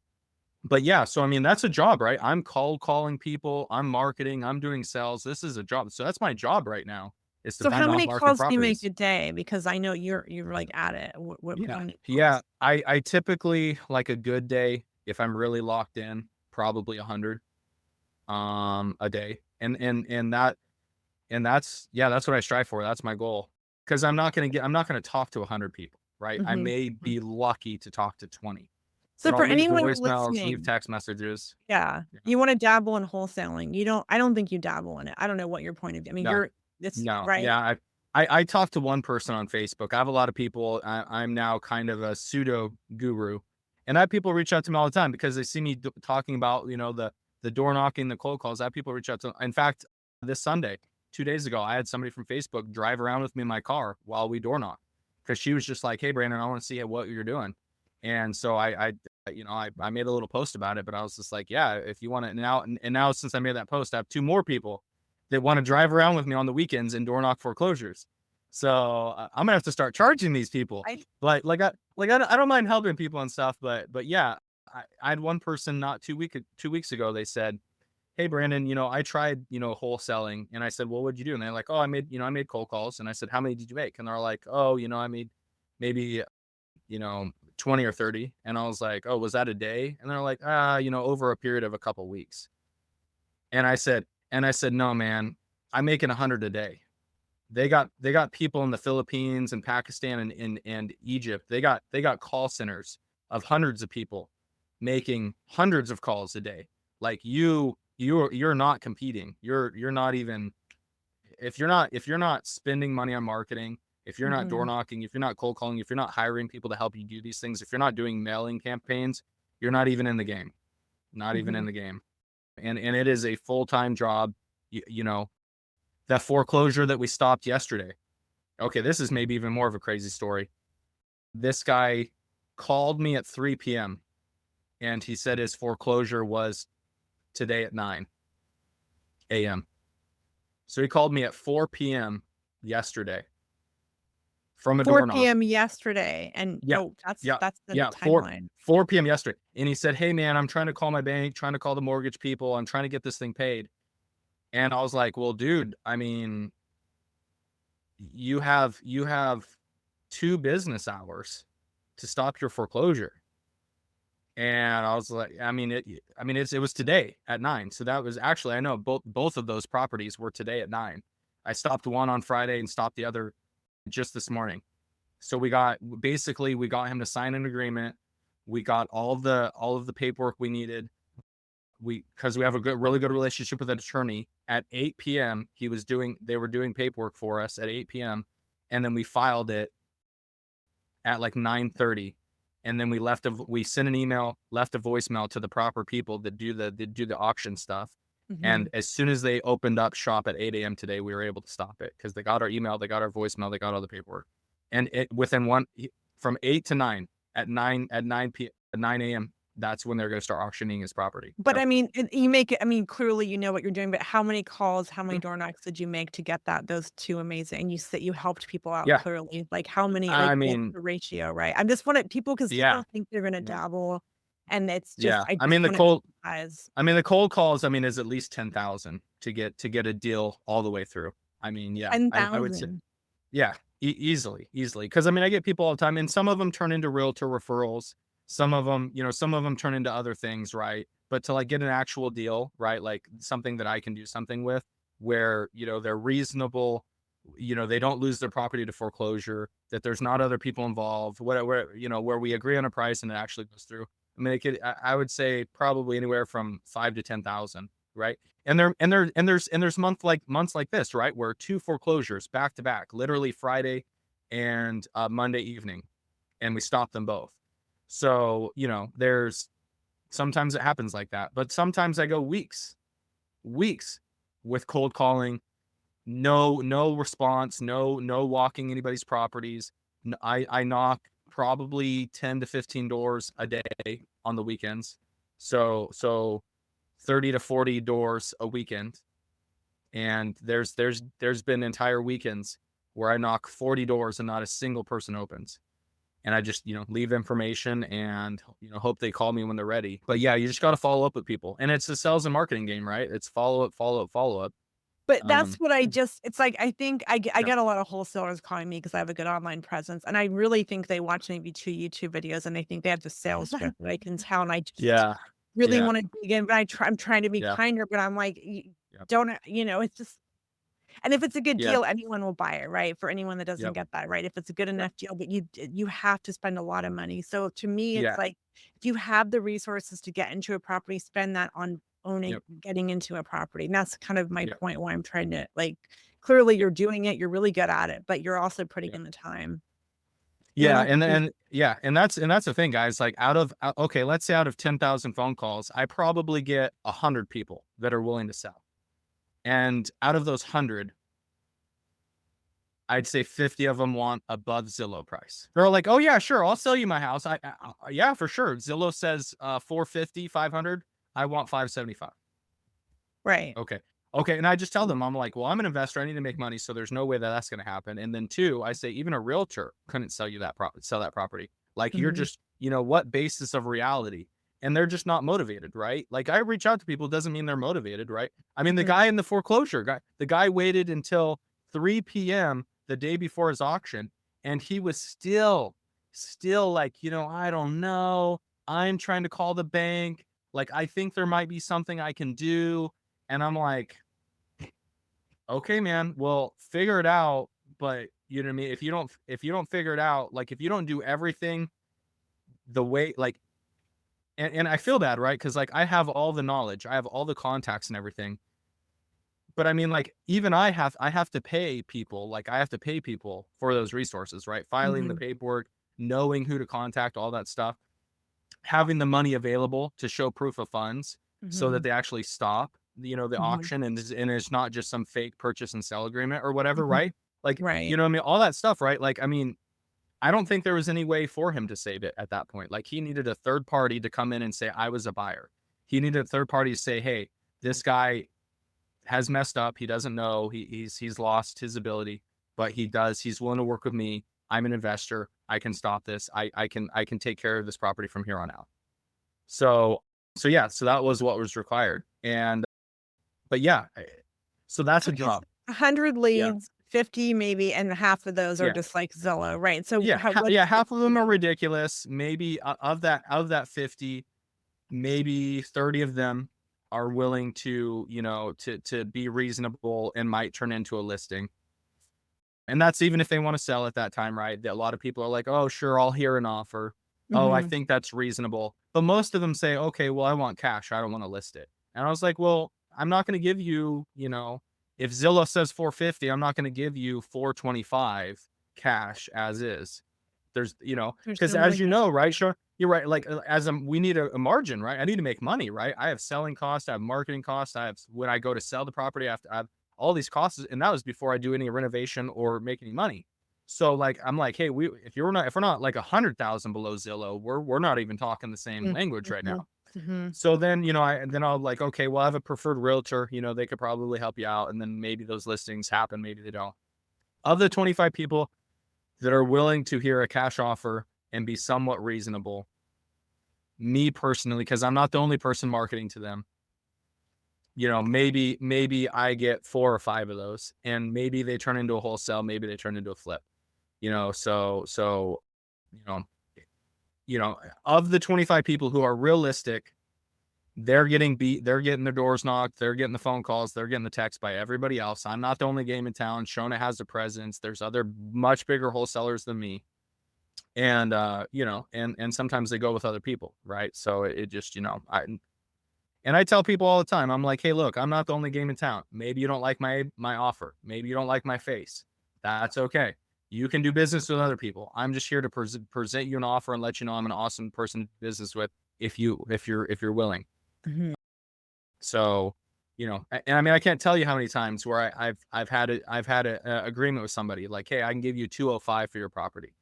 but yeah, so I mean, that's a job, right? I'm cold calling people, I'm marketing, I'm doing sales. This is a job. So that's my job right now is to
So how
find off
many
market
calls do you make
properties.
a day? Because I know you're, like, at it.
Yeah.
How many
Yeah.
calls?
I typically like a good day, if I'm really locked in, probably 100 a day. That's what I strive for. That's my goal. Because I'm not gonna talk to 100 people, right? I
Mhm.
may
Mhm.
be lucky to talk to 20,
So
but
for
I'll leave
anyone
voicemails, leave
listening,
text messages.
yeah,
Yeah.
you wanna dabble in wholesaling. I don't think you dabble in it. I don't know what your point of view, I mean,
No.
it's
No,
right?
yeah, I talked to one person on Facebook. I have a lot of people. I'm now kind of a pseudo guru, and I have people reach out to me all the time because they see me talking about the door knocking, the cold calls. I have people reach out to. In fact, this Sunday, 2 days ago, I had somebody from Facebook drive around with me in my car while we door knock because she was just like, "Hey, Brandon, I want to see what you're doing," and so I made a little post about it, but I was just like, "Yeah, if you want to now," and now since I made that post, I have two more people that want to drive around with me on the weekends and door knock foreclosures. So I'm gonna have to start charging these people.
I
I don't mind helping people and stuff, but yeah, I had one person not 2 weeks ago. They said, "Hey Brandon, I tried wholesaling," and I said, "Well, what'd you do?" And they're like, "Oh, I made cold calls." And I said, "How many did you make?" And they're like, "Oh, I made maybe 20 or 30." And I was like, "Oh, was that a day?" And they're like, over a period of a couple weeks." And I said, "No, man, I'm making 100 a day." They got people in the Philippines and Pakistan and Egypt. They got call centers of hundreds of people making hundreds of calls a day. Like you're not competing. You're not even, if you're not spending money on marketing, if you're not door knocking, if you're not cold calling, if you're not hiring people to help you do these things, if you're not doing mailing campaigns, you're not even in the game. Not even in the game. And it is a full-time job. You know, that foreclosure that we stopped yesterday. Okay, this is maybe even more of a crazy story. This guy called me at 3 p.m. and he said his foreclosure was today at 9 a.m. So he called me at 4 p.m. yesterday from a
4
door knock.
p.m. yesterday. And
Yeah.
that's
Yeah.
the
Yeah.
timeline.
4 p.m. yesterday. And he said, hey, man, I'm trying to call my bank, trying to call the mortgage people. I'm trying to get this thing paid. And I was like, well, dude, I mean, you have 2 business hours to stop your foreclosure. And I was like, it was today at 9. So that was actually, I know both of those properties were today at 9. I stopped one on Friday and stopped the other just this morning. So we got him to sign an agreement. We got all of the paperwork we needed. Because we have a really good relationship with an attorney. At 8 p.m. they were doing paperwork for us at 8 p.m. And then we filed it at like 9:30. And then we sent an email, left a voicemail to the proper people that do the auction stuff. And as soon as they opened up shop at 8 a.m. today, we were able to stop it because they got our email, they got our voicemail, they got all the paperwork. And from 8 to 9, at 9 a.m., that's when they're going to start auctioning his property.
But
So,
I mean, you make it, I mean, clearly you know what you're doing, but how many calls, how many door knocks did you make to get those 2 amazing? You said you helped people out
yeah,
clearly. Like how many,
I
like what's
mean,
the ratio, right? I'm just wanting people because
yeah,
people think they're gonna dabble and it's just
yeah.
I
I
just
mean,
want to emphasize.
the cold calls, is at least 10,000 to get a deal all the way through. I mean, yeah, I would say,
10,000.
yeah, easily. Because I get people all the time, and some of them turn into realtor referrals. Some of them turn into other things, right? But to like get an actual deal, right? Like something that I can do something with, where they're reasonable, they don't lose their property to foreclosure, that there's not other people involved, where we agree on a price and it actually goes through. I would say probably anywhere from 5 to 10,000, right? And there's months like this, right, where 2 foreclosures back to back, literally Friday and Monday evening, and we stopped them both. So there's sometimes it happens like that, but sometimes I go weeks with cold calling, no response, no walking anybody's properties. I knock probably 10 to 15 doors a day on the weekends. So 30 to 40 doors a weekend. And there's been entire weekends where I knock 40 doors and not a single person opens. And I just, leave information and, hope they call me when they're ready. But yeah, you just got to follow up with people. And it's a sales and marketing game, right? It's follow up.
But that's what it's like, I think I
Yeah.
get a lot of wholessalers calling me because I have a good online presence. And I really think they watch maybe 2 YouTube videos and they think they have the sales script that I can tell. And I just
Yeah.
really
Yeah.
want to dig in, but I'm trying to be
Yeah.
kinder, but I'm like,
Yep.
don't, it's just, and if it's a good
Yeah.
deal, anyone will buy it, right? For anyone that doesn't
Yep.
get that, right? If it's a good enough deal, but you have to spend a lot of money. So to me, it's
Yeah.
like, if you have the resources to get into a property, spend that on owning,
Yep.
getting into a property. And that's kind of my
Yep.
point why I'm trying to like, clearly you're doing it, you're really good at it, but you're also putting
Yep.
in the time.
Yeah.
You know?
And that's the thing, guys. Like okay, let's say out of 10,000 phone calls, I probably get 100 people that are willing to sell. And out of those 100, I'd say 50 of them want above Zillow price. They're like, "Oh yeah, sure, I'll sell you my house. Yeah, for sure. Zillow says 450, 500. I want 575."
Right.
Okay. And I just tell them, I'm like, well, I'm an investor. I need to make money. So there's no way that that's going to happen. And then 2, I say, even a realtor couldn't sell you sell that property. Like you're
Mhm.
just, what basis of reality? And they're just not motivated, right? Like I reach out to people, doesn't mean they're motivated, right? The
Mhm.
guy in the foreclosure guy, the guy waited until 3 p.m. the day before his auction. And he was still like, I don't know. I'm trying to call the bank. Like, I think there might be something I can do. And I'm like, okay, man, well, figure it out. But you know what I mean? If you don't figure it out, like if you don't do everything the way, like and I feel bad, right? Because like I have all the knowledge, I have all the contacts and everything. But I mean, like, even I have to pay people, like I have to pay people for those resources, right? Filing the
Mhm.
paperwork, knowing who to contact, all that stuff, having the money available to show proof of funds so that
Mhm.
they actually stop, the
Mhm.
auction, and it's not just some fake purchase and sell agreement or whatever,
Mhm.
right? Like,
Right.
what I mean? All that stuff, right? Like, I mean, I don't think there was any way for him to save it at that point. Like, he needed a third party to come in and say, I was a buyer. He needed a third party to say, hey, this guy has messed up. He doesn't know. He's lost his ability, but he's willing to work with me. I'm an investor. I can stop this. I can take care of this property from here on out. So yeah, so that was what was required. And but yeah, so that's a
Okay, so
job.
100
Yeah.
leads, 50 maybe, and half of those are
Yeah.
just like Zillow, right? So
Yeah.
how what
Yeah. Half of them are ridiculous. Maybe of that 50, maybe 30 of them are willing to, to be reasonable and might turn into a listing. And that's even if they want to sell at that time, right? A lot of people are like, oh, sure, I'll hear an offer. Oh, I
Mhm.
think that's reasonable. But most of them say, okay, well, I want cash. I don't want to list it. And I was like, well, I'm not going to give you, if Zillow says 450, I'm not going to give you 425 cash as is. There's,
There's
because
no
as you
wiggle.
know, right, sure, you're right. Like we need a margin, right? I need to make money, right? I have selling costs, I have marketing costs, I have when I go to sell the property, I have all these costs, and that was before I do any renovation or make any money. So like I'm like, hey, if we're not like 100,000 below Zillow, we're not even talking the same
Mm,
language right
mhm,
now.
mhm.
So then, I'll like, okay, well, I have a preferred realtor, they could probably help you out. And then maybe those listings happen, maybe they don't. Of the 25 people that are willing to hear a cash offer and be somewhat reasonable, me personally, because I'm not the only person marketing to them, maybe I get 4 or 5 of those, and maybe they turn into a wholesale, maybe they turn into a flip. So, you know, of the 25 people who are realistic, they're getting beat, they're getting their doors knocked, they're getting the phone calls, they're getting the text by everybody else. I'm not the only game in town. Shona has a presence. There's other much bigger wholesalers than me. And and sometimes they go with other people, right? So it just, I tell people all the time, I'm like, hey, look, I'm not the only game in town. Maybe you don't like my offer. Maybe you don't like my face. That's okay. You can do business with other people. I'm just here to present you an offer and let you know I'm an awesome person to do business with if you're willing.
Mhm.
So, and I mean, I can't tell you how many times where I've had a agreement with somebody like, hey, I can give you 205 for your property.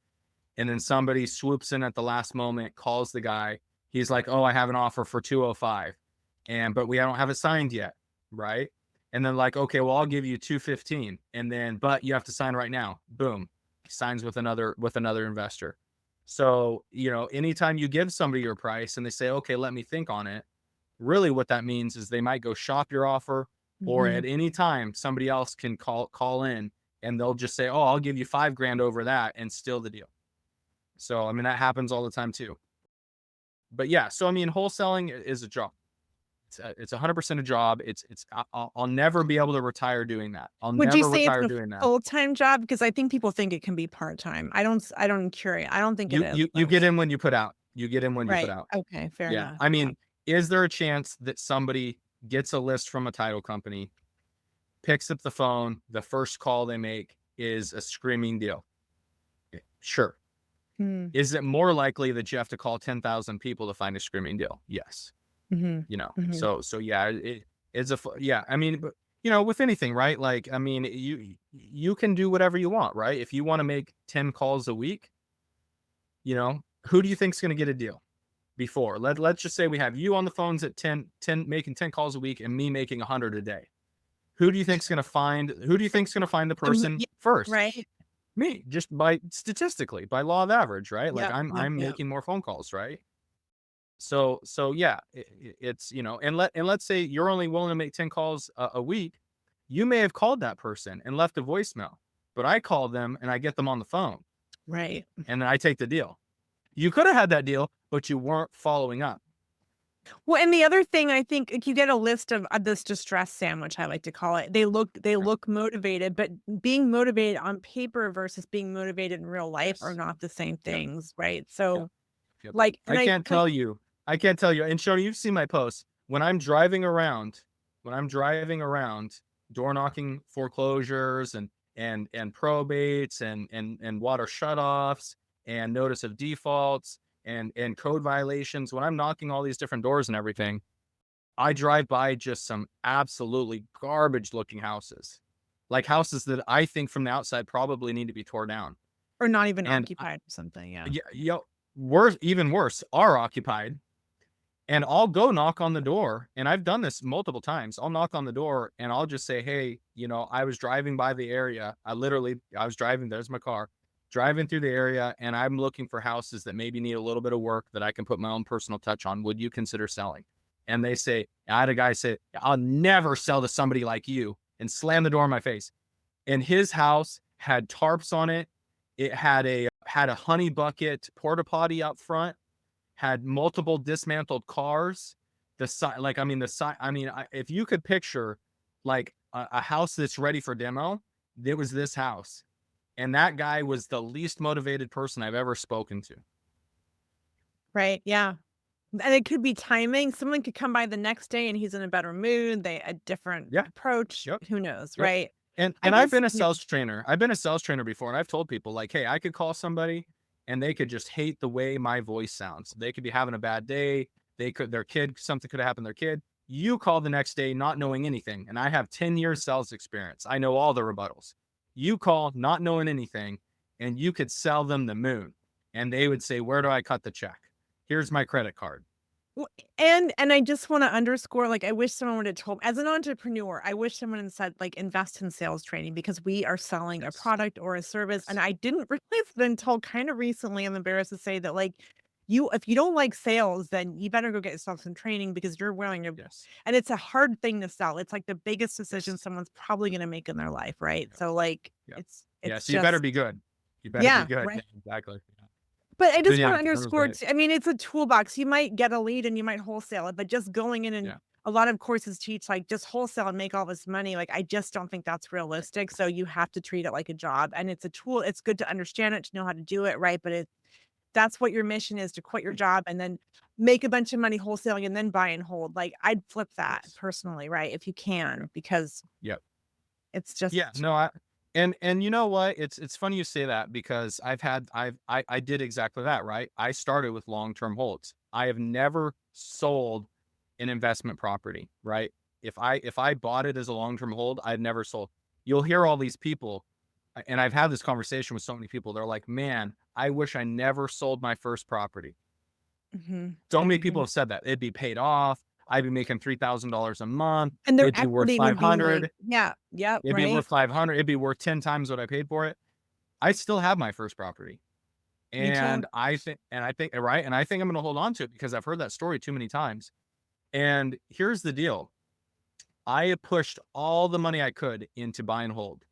And then somebody swoops in at the last moment, calls the guy. He's like, oh, I have an offer for 205. But we don't have it signed yet. Right. And then like, okay, well, I'll give you 215. But you have to sign right now. Boom. Signs with another investor. So, anytime you give somebody your price and they say, okay, let me think on it, really what that means is they might go shop your offer, or
Mhm.
at any time somebody else can call in and they'll just say, oh, I'll give you 5 grand over that and still the deal. So, I mean, that happens all the time too. But yeah, so I mean, wholesaling is a job. It's 100% a job. I'll never be able to retire doing that. I'll
Would you
never
say it's
retire
a
doing that.
full-time job? Because I think people think it can be part-time. I don't curious. I don't think it is,
You
though.
get in when you put out. You get in when you put
Right.
out.
Okay, fair
Yeah.
enough.
I
Yeah.
mean, is there a chance that somebody gets a list from a title company, picks up the phone, the first call they make is a screaming deal? Sure.
Mm,
Is it more likely that you have to call 10,000 people to find a screaming deal? Yes.
mhm, mhm.
So yeah, it's yeah. I mean, but with anything, right? Like, I mean, you can do whatever you want, right? If you want to make 10 calls a week, who do you think's going to get a deal before? Let's just say we have you on the phones at 10 making 10 calls a week and me making 100 a day. Who do you think's going to find the person
Yeah,
first?
right?
Me, just by statistically, by law of average, right? Like
Yep, yep,
I'm
yep.
making more phone calls, right? So yeah, it's let's say you're only willing to make 10 calls a week. You may have called that person and left a voicemail, but I call them and I get them on the phone
Right.
and then I take the deal. You could have had that deal, but you weren't following up.
Well, and the other thing I think, like, you get a list of this distress sandwich, I like to call it. They
Yeah.
look motivated, but being motivated on paper versus being motivated in real life are
Yes.
not the same
Yep.
things, right?
Yep.
So,
Yep.
like,
I
and I
can't tell you I can't tell you. And Shona, you've seen my posts. When I'm driving around, door knocking foreclosures and probates and water shutoffs and notice of defaults and code violations, when I'm knocking all these different doors and everything, I drive by just some absolutely garbage looking houses. Like houses that I think from the outside probably need to be torn down.
Or not even
And
occupied or something. Yeah.
even worse, are occupied. And I'll go knock on the door. And I've done this multiple times. I'll knock on the door and I'll just say, hey, I was driving by the area. I was driving, there's my car, driving through the area, and I'm looking for houses that maybe need a little bit of work that I can put my own personal touch on. Would you consider selling? And they say, I had a guy say, I'll never sell to somebody like you, and slam the door in my face. And his house had tarps on it. It had a honey bucket porta potty out front, had multiple dismantled cars. If you could picture like a house that's ready for demo, it was this house. And that guy was the least motivated person I've ever spoken to.
Right. Yeah. And it could be timing. Someone could come by the next day and he's in a better mood. A different approach.
Yep.
Who knows?
Yep.
Right.
And I've been a sales trainer. I've been a sales trainer before. And I've told people like, hey, I could call somebody and they could just hate the way my voice sounds. They could be having a bad day. Something could have happened to their kid. You call the next day not knowing anything. And I have 10 years sales experience. I know all the rebuttals. You call not knowing anything and you could sell them the moon. And they would say, where do I cut the check? Here's my credit card.
And I just want to underscore, like, I wish someone would have told, as an entrepreneur, I wish someone had said, like, invest in sales training because we are selling a product or a service. And I didn't realize it until kind of recently, I'm embarrassed to say that, like, if you don't like sales, then you better go get yourself some training because you're willing to, and it's a hard thing to sell. It's like the biggest decision someone's probably going to make in their life. Right. So like, it's
so you better be good. You better be good.
Right.
Exactly.
But I just want to underscore, I mean, it's a toolbox. You might get a lead and you might wholesale it, but just going in and a lot of courses teach like just wholesale and make all this money. Like, I just don't think that's realistic. So you have to treat it like a job, and it's a tool. It's good to understand it, to know how to do it. Right. But that's what your mission is, to quit your job and then make a bunch of money wholesaling and then buy and hold. Like, I'd flip that personally. Right. If you can, because it's just,
And you know what? It's funny you say that because I did exactly that, right? I started with long-term holds. I have never sold an investment property, right? If I bought it as a long-term hold, I'd never sold. You'll hear all these people, and I've had this conversation with so many people. They're like, man, I wish I never sold my first property. So many people have said that. It'd be paid off. I'd be making $3,000 a month.
and their
It'd be worth
equity would be
$500.
like,
It'd be worth $500. It'd be worth 10 times what I paid for it. I still have my first property. And I think I'm going to hold on to it because I've heard that story too many times. And here's the deal. I have pushed all the money I could into buy and hold.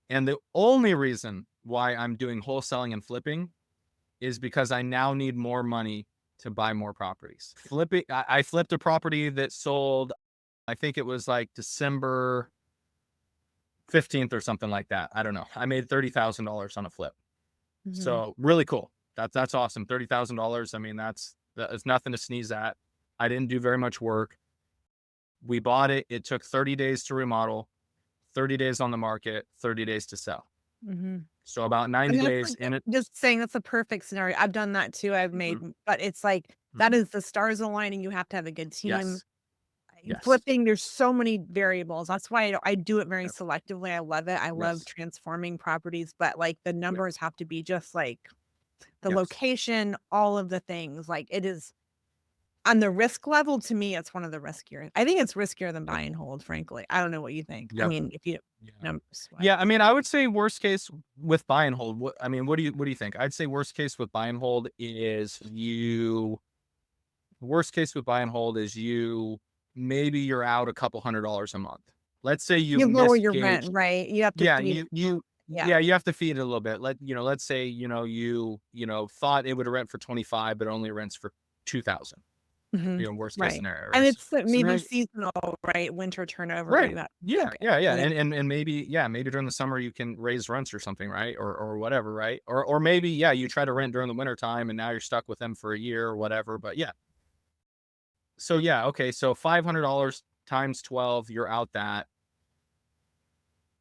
And the only reason why I'm doing wholesaling and flipping is because I now need more money to buy more properties. I flipped a property that sold, I think it was like December 15th or something like that. I don't know. I made $30,000 on a flip. So really cool. That's awesome. $30,000. I mean, that's nothing to sneeze at. I didn't do very much work. We bought it. It took 30 days to remodel, 30 days on the market, 30 days to sell. So about 90 days in it.
Just saying, that's a perfect scenario. I've done that too. I've made, but it's like, that is the stars aligning. You have to have a good team. Flipping, there's so many variables. That's why I do it very selectively. I love it. I love transforming properties, but like the numbers have to be just like the location, all of the things. Like, it is on the risk level. To me, it's one of the riskier. I think it's riskier than buy and hold, frankly. I don't know what you think. I mean, if you numbers.
I mean, I would say worst case with buy and hold. What do you think? I'd say worst case with buy and hold is maybe you're out a couple $100 a month. Let's say you
lower your rent, right? You have to
you have to feed it a little bit. Let's say you thought it would rent for 25, but only rents for 2,000. Worst case scenario.
And it's maybe seasonal, right? Winter turnover.
Right.
That.
And maybe during the summer you can raise rents or something, right? Or whatever, right? Or maybe, you try to rent during the winter time and now you're stuck with them for a year or whatever. But So yeah, okay. So $500 times 12, you're out that.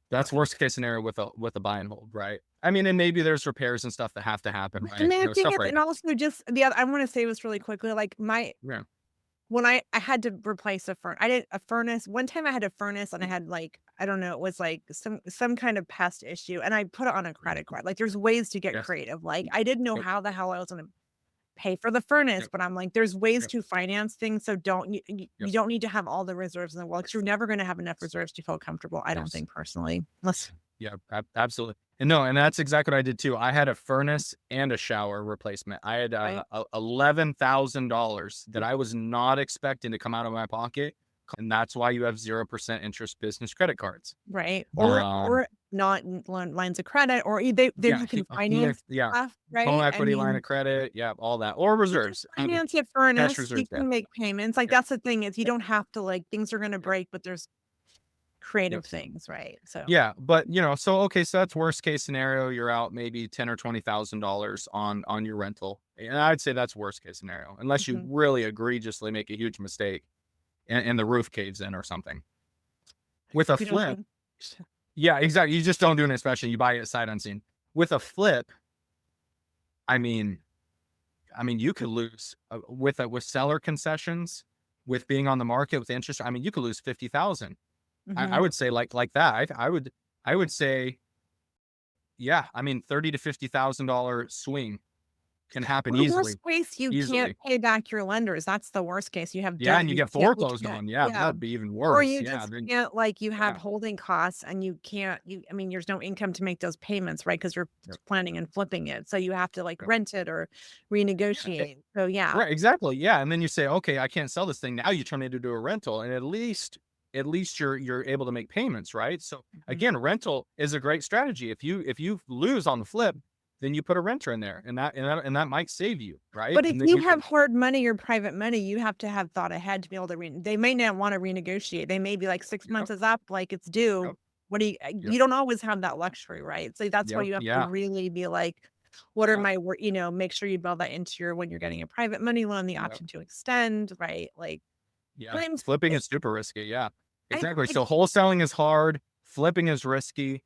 That's worst case scenario with a buy and hold, right? I mean, and maybe there's repairs and stuff that have to happen,
And
right?
the thing
Stuff
is,
right.
and also just the other, I want to say this really quickly. Like
Yeah.
when I had to replace I did a furnace. One time I had a furnace and I had like, I don't know, it was like some kind of pest issue and I put it on a credit card. Like there's ways to get
Yes.
creative. Like I didn't know
Yep.
how the hell I was going to pay for the furnace,
Yep.
but I'm like, there's ways
Yep.
to finance things. So you
Yep.
don't need to have all the reserves in the world because you're never going to have enough reserves to feel comfortable. I don't
Yes.
think personally. Unless,
Yeah, absolutely. And no, and that's exactly what I did too. I had a furnace and a shower replacement. I had
right,
$11,000 that I was not expecting to come out of my pocket, and that's why you have 0% interest business credit cards.
right.
Um,
Or not lines of credit, or then
yeah,
you can
either,
finance
yeah,
stuff,
home
right? I
equity line
mean,
of credit, yeah, all that, or
you can
reserves,
finance your
cash
furnace, you
reserves, yeah,
can make payments, like,
yeah,
that's the thing is you don't have to, like things are gonna
yeah,
break, but there's
yeah.
creative things, right? So
Yeah, but so okay, so that's worst case scenario. You're out maybe $10,000 or $20,000 on your rental, and I'd say that's worst case scenario, unless you
mhm.
really egregiously make a huge mistake and the roof caves in or something. With a
We don't
flip,
do
yeah, exactly. You just don't do an inspection. You buy it sight unseen. With a flip, I mean, you could lose with seller concessions, with being on the market with interest. I mean, you could lose 50,000. I
Mhm.
would say like that. I would say, yeah, I mean, 30 to $50,000 swing can happen
Well, worst
easily,
case, you can't
easily.
pay back your lenders, that's the worst case, you have
Yeah,
debt
and you
you
get foreclosed
can't
on. Yeah,
yeah.
that'd be even
Or
worse.
you
Yeah,
just
then
can't, like, you have
yeah,
holding costs and you can't I mean, there's no income to make those payments, right? Because 'Cause you're
yep,
planning and flipping it, so you have to, like,
yep.
rent it or
Yeah,
renegotiate. So, yeah.
right, exactly. Yeah, and then you say, okay, I can't sell this thing. Now you turn it into a rental, and at least you're able to make payments, right? So
Mhm.
again, rental is a great strategy. If you lose on the flip, then you put a renter in there, and that might save you, right?
But if
And then
you
you
have
can.
hard money or private money, you have to have thought ahead to be able to they may not wanna renegotiate. They may be like, 6
Yep,
months is up, like, it's due.
yep,
What do
yep,
you don't always have that luxury, right? So that's why
yep,
you have to
yeah,
really be like, what are
yep,
my make sure you build that into your when you're getting a private money loan, the
yep.
option to extend, right? Like,
Yeah,
but
flipping is super risky, yeah. Exactly,
I
so wholesaling is hard, flipping is risky.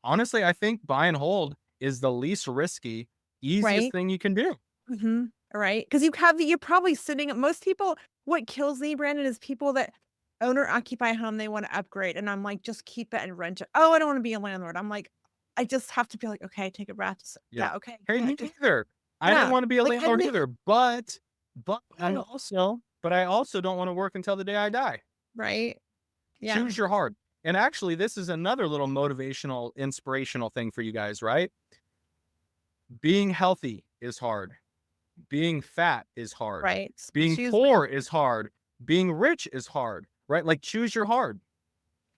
Honestly, I think buy and hold is the least risky, easiest
right?
thing you can do.
Mhm. Right? Because you're probably sitting most people what kills me, Brandon, is people that owner occupy home, they wanna upgrade, and I'm like, "Just keep it and rent it." "Oh, I don't wanna be a landlord." I'm like, I just have to be like, "Okay, take a breath."
Yeah.
Yeah, okay,
Hey,
yeah,
me
just
neither. I don't
yeah.
wanna be a
Like, I
landlord
ne
either, but
oh,
I also don't wanna work until the day I die.
right? Yeah.
Choose your heart. And actually, this is another little motivational, inspirational thing for you guys, right? Being healthy is hard. Being fat is hard.
Right.
Being
Choose
poor is hard. Being rich is hard, right? Like, choose your hard.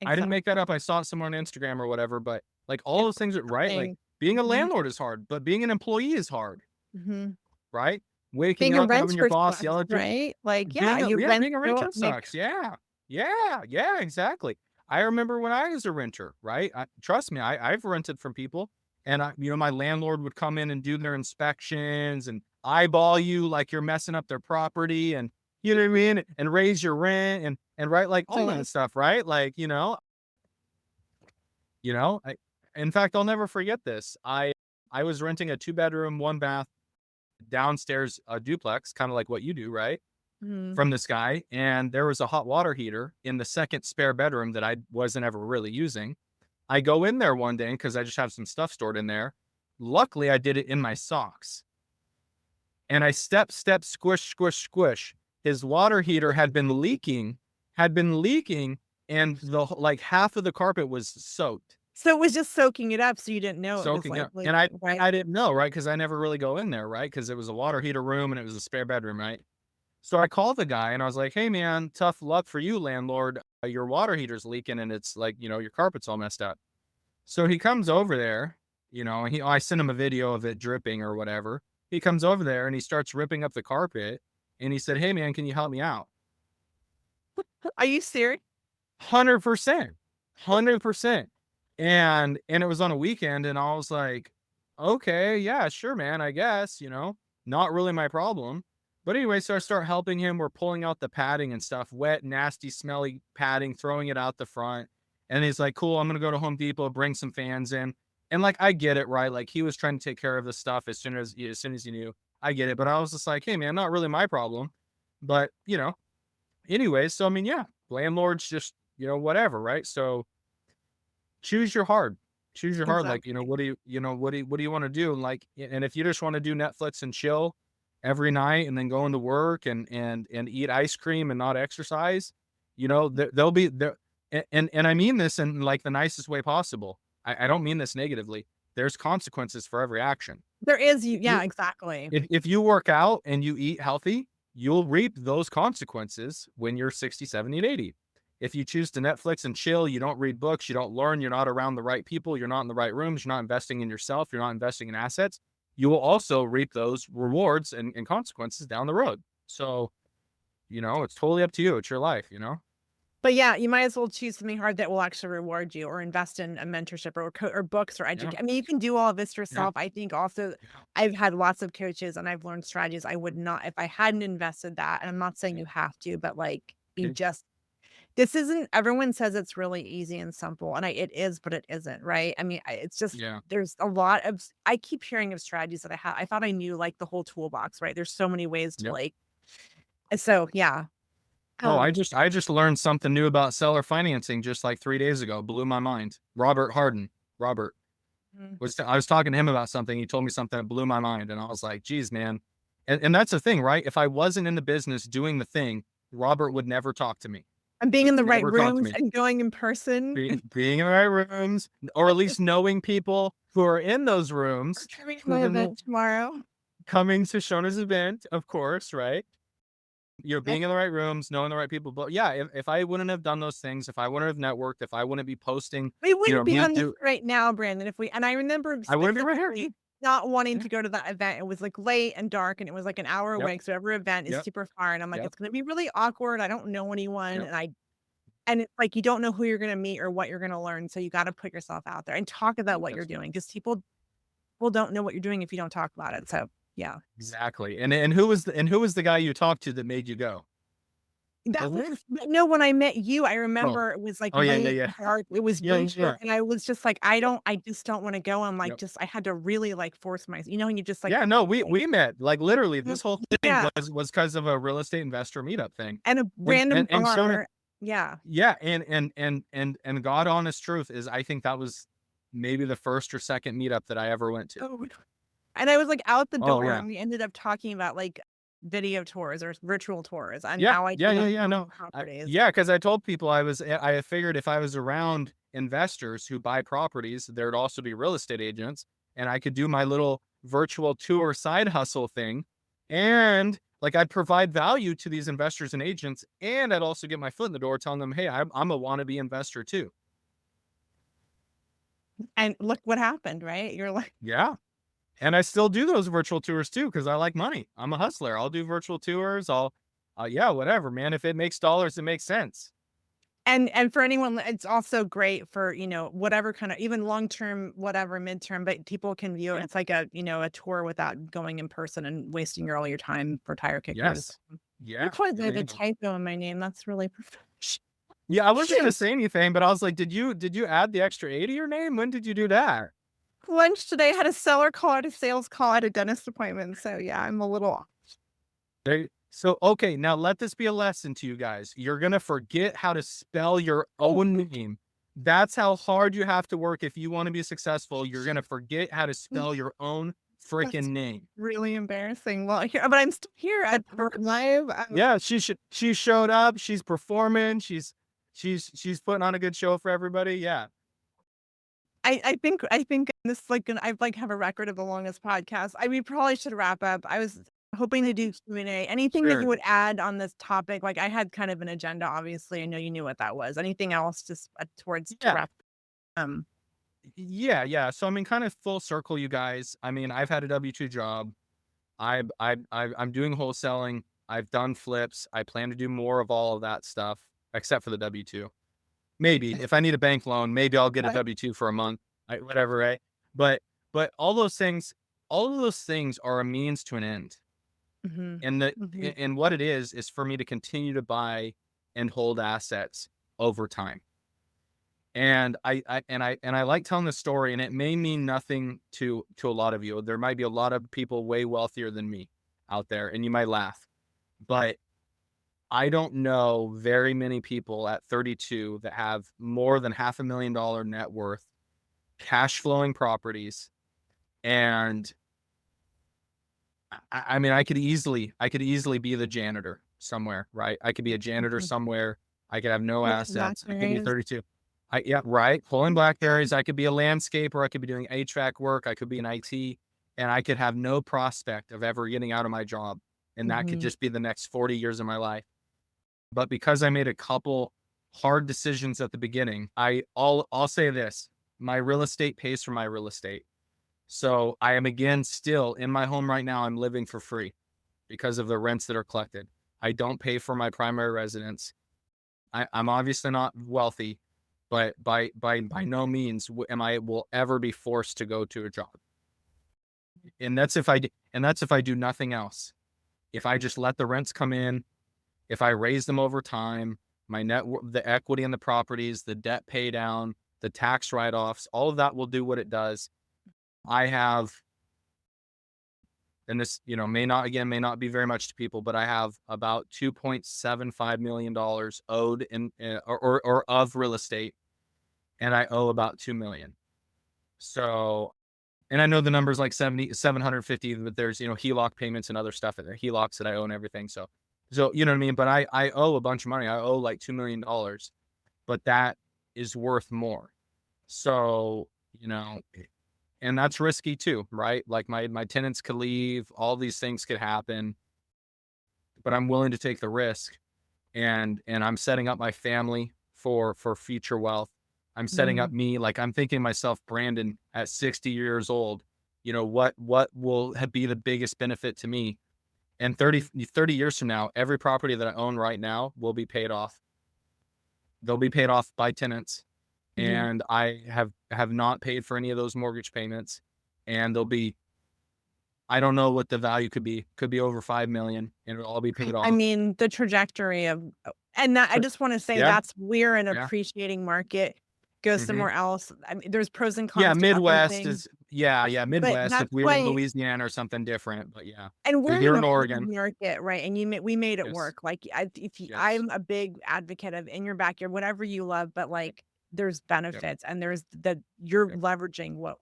I didn't make that
exactly.
up. I saw it somewhere on Instagram or whatever, but like all
It's
those things are right. Like
thing.
being a
Mhm,
landlord is hard, but being an employee is hard,
mhm.
right? Waking
Being a
up, having your
renter
boss
sucks,
yell at you.
right? Like, yeah, you
Yeah,
rent
being a
to
renter
make
sucks. Yeah. Yeah. Yeah, exactly. I remember when I was a renter, right? Trust me, I've rented from people and my landlord would come in and do their inspections and eyeball you like you're messing up their property and you know what I mean? And raise your rent and right, like all that
so
stuff, right? Like, I in fact, I'll never forget this. I was renting a 2-bedroom, 1-bath downstairs, duplex, kinda like what you do, right?
mhm.
From this guy, and there was a hot water heater in the second spare bedroom that I wasn't ever really using. I go in there one day because I just have some stuff stored in there. Luckily, I did it in my socks, and I step, squish, squish, squish. His water heater had been leaking, and like, half of the carpet was soaked.
So it was just soaking it up, so you didn't know it was,
Soaking
like,
up, and I
leaking, right?
I didn't know, right? Because I never really go in there, right? Because it was a water heater room and it was a spare bedroom, right? So I called the guy and I was like, "Hey man, tough luck for you, landlord. Your water heater's leaking and it's like, your carpet's all messed up." So he comes over there, and I sent him a video of it dripping or whatever. He comes over there and he starts ripping up the carpet and he said, "Hey man, can you help me out?"
Are you serious?
100%. 100%. And it was on a weekend and I was like, "Okay, yeah, sure, man, I guess, not really my problem." But anyway, so I start helping him. We're pulling out the padding and stuff, wet, nasty, smelly padding, throwing it out the front. And he's like, cool, I'm going to go to Home Depot, bring some fans in. And like, I get it, right? Like he was trying to take care of the stuff as soon as he knew. I get it. But I was just like, hey man, not really my problem. But anyway, so I mean, yeah, landlords just, whatever, right? So choose your hard. Choose your hard. Like,
Exactly.
what do you want to do? And like, and if you just want to do Netflix and chill every night and then go into work and eat ice cream and not exercise, there'll be there. And I mean this in like the nicest way possible. I don't mean this negatively. There's consequences for every action.
There is
You,
yeah, exactly.
if you work out and you eat healthy, you'll reap those consequences when you're 60, 70, and 80. If you choose to Netflix and chill, you don't read books, you don't learn, you're not around the right people, you're not in the right rooms, you're not investing in yourself, you're not investing in assets, you will also reap those rewards and consequences down the road. So, it's totally up to you. It's your life.
But yeah, you might as well choose something hard that will actually reward you, or invest in a mentorship or books or
Yeah.
I mean, you can do all of this
Yeah.
yourself. I think also
Yeah.
I've had lots of coaches and I've learned strategies I would not if I hadn't invested that. And I'm not saying you have to, but like you
Okay.
just this isn't everyone says it's really easy and simple, and it is, but it isn't, right? I mean, it's just
Yeah.
there's a lot of I keep hearing of strategies that I thought I knew like the whole toolbox, right? There's so many ways to
Yep.
like so yeah.
Oh, I
Um
just learned something new about seller financing just like 3 days ago. Blew my mind. Robert Harden. Robert
mm,
I was talking to him about something. He told me something that blew my mind. And I was like, geez, man. And that's the thing, right? If I wasn't in the business doing the thing, Robert would never talk to me.
and being
He
in the
would
right
never talk to
rooms
me.
and going in person.
Being in the right rooms, or at least knowing people who are in those rooms,
Coming to
who
my
then
event tomorrow.
coming to Shona's event, of course, right?
And
Being in the right rooms, knowing the right people. But yeah, if I wouldn't have done those things, if I wouldn't have networked, if I wouldn't be posting,
we wouldn't be
me
on this
do,
right now, Brandon, if we and I remember
I wouldn't be right here.
specifically not wanting
Yeah.
to go to that event. It was like late and dark and it was like an hour
Yep.
away. So every event is
Yep.
super far. And I'm like,
Yep.
it's gonna be really awkward. I don't know anyone.
Yep.
And it's like you don't know who you're gonna meet or what you're gonna learn. So you gotta put yourself out there and talk about what you're
Yes.
doing. Because people don't know what you're doing if you don't talk about it. So yeah.
Exactly. And who was the guy you talked to that made you go?
That
Was it?
was no, when I met you, I
Oh.
remember it was, like,
Oh yeah, yeah,
late,
yeah.
dark, it was
Yeah,
virtual,
yeah.
and I was just like, I just don't wanna go, I'm like,
Yep.
just I had to really, like, force my and you just, like
Yeah, no, we
like
we met. Like literally
mm,
this whole thing
yeah,
was because of a real estate investor meetup thing.
and a random
And Shona,
bar yeah.
yeah, and God honest truth is I think that was maybe the first or second meetup that I ever went to.
Oh, and I was, like, out the
Oh
door,
yeah.
and we ended up talking about, like, video tours or virtual tours and
Yeah,
how I
yeah,
do
yeah,
them
yeah.
on
No,
properties.
yeah, because I told people I figured if I was around investors who buy properties, there'd also be real estate agents, and I could do my little virtual tour side hustle thing, and like I'd provide value to these investors and agents, and I'd also get my foot in the door, telling them, hey, I'm a wannabe investor too.
And look what happened, right? You're like
Yeah. And I still do those virtual tours too because I like money. I'm a hustler. I'll do virtual tours. Yeah, whatever, man. If it makes dollars, it makes sense.
and for anyone, it's also great for, whatever kind of even long-term, whatever, midterm, but people can view it.
Yeah.
It's like a tour without going in person and wasting all your time for tire kickers.
Yes.
I
Yeah.
put
Yeah.
like
Yeah.
a typo in my name. That's really professional.
Yeah, I wasn't gonna say anything, but I was like, did you add the extra A to your name? When did you do that?
Lunch today, had a seller call, had a sales call, had a dentist appointment. So yeah, I'm a little
So okay, now let this be a lesson to you guys. You're gonna forget how to spell your own name. That's how hard you have to work if you want to be successful. You're gonna forget how to spell your own
that's
freaking name.
really embarrassing. Well, but I'm still here at work live.
Yeah, she showed up, she's performing, she's putting on a good show for everybody. Yeah.
I think this is like I've like have a record of the longest podcast. We probably should wrap up. I was hoping to do Q&A. Anything that you
Sure.
would add on this topic? Like I had kind of an agenda, obviously. I know you knew what that was. Anything else just towards to
Yeah.
wrap? Um,
Yeah, yeah. So I mean, kind of full circle, you guys. I mean, I've had a W-2 job. I'm doing wholesaling. I've done flips. I plan to do more of all of that stuff, except for the W-2. Maybe if I need a bank loan, maybe I'll get a
but
W-2 for a month, whatever, right? But all of those things are a means to an end.
Mhm.
And
Mhm.
and what it is for me to continue to buy and hold assets over time. And I like telling this story, and it may mean nothing to a lot of you. There might be a lot of people way wealthier than me out there, and you might laugh, but I don't know very many people at 32 that have more than $500,000 net worth, cash flowing properties, and I mean, I could easily be the janitor somewhere, right? I could be a janitor
Mhm.
somewhere. I could have no
Pulling
assets. I could be
blackberries.
32. Yeah, right. Pulling blackberries. I could be a landscaper. I could be doing HVAC work. I could be in IT, and I could have no prospect of ever getting out of my job. And that could
Mhm.
just be the next 40 years of my life. But because I made a couple hard decisions at the beginning, I'll say this: my real estate pays for my real estate. So I am again still in my home right now. I'm living for free because of the rents that are collected. I don't pay for my primary residence. I'm obviously not wealthy, but by no means am I will ever be forced to go to a job. And that's if I do nothing else. If I just let the rents come in, if I raise them over time, the equity in the properties, the debt pay down, the tax write-offs, all of that will do what it does. I have, and this, may not be very much to people, but I have about $2.75 million owed or of real estate, and I owe about 2 million. So, and I know the number's like 750, but there's, HELOC payments and other stuff in there, HELOCs that I own everything. So, you know what I mean? But I owe a bunch of money. I owe like $2 million, but that is worth more. So, and that's risky too, right? Like my tenants could leave, all these things could happen, but I'm willing to take the risk, and I'm setting up my family for future wealth. I'm setting up
Mhm.
me, like I'm thinking myself, Brandon, at 60 years old, what will be the biggest benefit to me? And 30 years from now, every property that I own right now will be paid off. They'll be paid off by tenants,
Mhm.
and I have not paid for any of those mortgage payments, and they'll be, I don't know what the value could be over 5 million, and it'll all be paid
I
off.
mean, the trajectory of and that I just wanna say
Yeah,
that's we're an
yeah.
appreciating market. Go
Mhm.
somewhere else. I mean, there's pros and
Yeah,
cons to
Midwest
everything,
is yeah,
but
Midwest, if
that's
we were in
why
Louisiana or something different, but yeah.
and
But
we're in
here
the
in
heart of
Oregon,
market, right? And we made it
yes,
work. Like, if you
yes,
I'm a big advocate of in your backyard, whatever you love, but, like, there's
yep,
benefits and there's the you're
yep.
leveraging what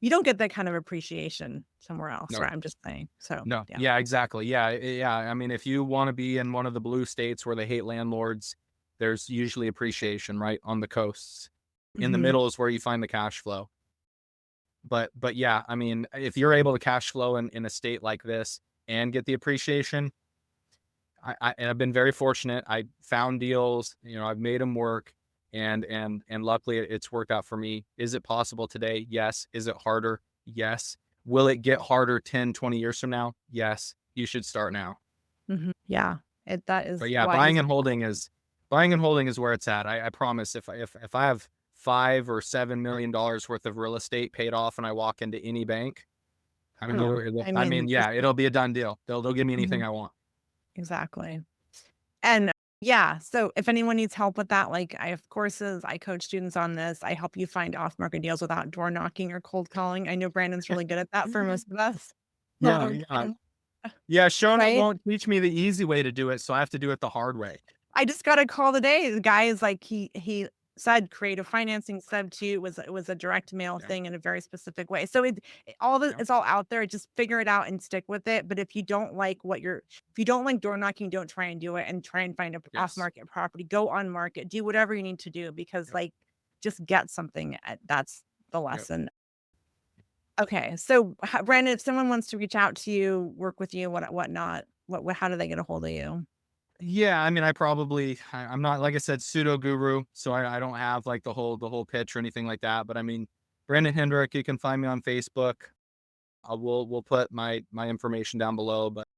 you don't get that kind of appreciation somewhere else,
No,
right? I'm just saying. So,
no,
yeah.
yeah, exactly, yeah, yeah, I mean, if you wanna be in one of the blue states where they hate landlords, there's usually appreciation, right, on the coasts. In the
Mhm.
middle is where you find the cash flow. But yeah, I mean, if you're able to cash flow in a state like this and get the appreciation, and I've been very fortunate. I found deals, I've made them work, and luckily it's worked out for me. Is it possible today? Yes. Is it harder? Yes. Will it get harder 10, 20 years from now? Yes. You should start now.
Mhm. Yeah. That
But
is
yeah,
wise.
buying and holding is where it's at. I promise if I have $5 or $7 million worth of real estate paid off and I walk into any bank, I mean,
Yeah. I
I
mean,
mean,
this
yeah, it'll be a done deal. They'll give me anything
mhm.
I want.
Exactly. And yeah, so if anyone needs help with that, like I have courses, I coach students on this. I help you find off-market deals without door knocking or cold calling. I know Brandon's really good at that for most of us.
Yeah, yeah. Yeah, Shona
Right?
won't teach me the easy way to do it, so I have to do it the hard way.
I just got a call today. The guy is like he said creative financing sub two it was a direct mail
Yeah,
thing in a very specific way. So all
yeah,
it's all out there. Just figure it out and stick with it. But if you don't like door knocking, don't try and do it and try and find a off
yes.
market property. Go on market. Do whatever you need to do because
Yep,
like just get something. That's the
yep.
lesson. Okay, so Brandon, if someone wants to reach out to you, work with you, whatnot, how do they get a hold of you?
Yeah, I mean, I'm not, like I said, pseudo guru, so I don't have like the whole pitch or anything like that. But I mean, Brandon Hendrick, you can find me on Facebook. We'll put my information down below. But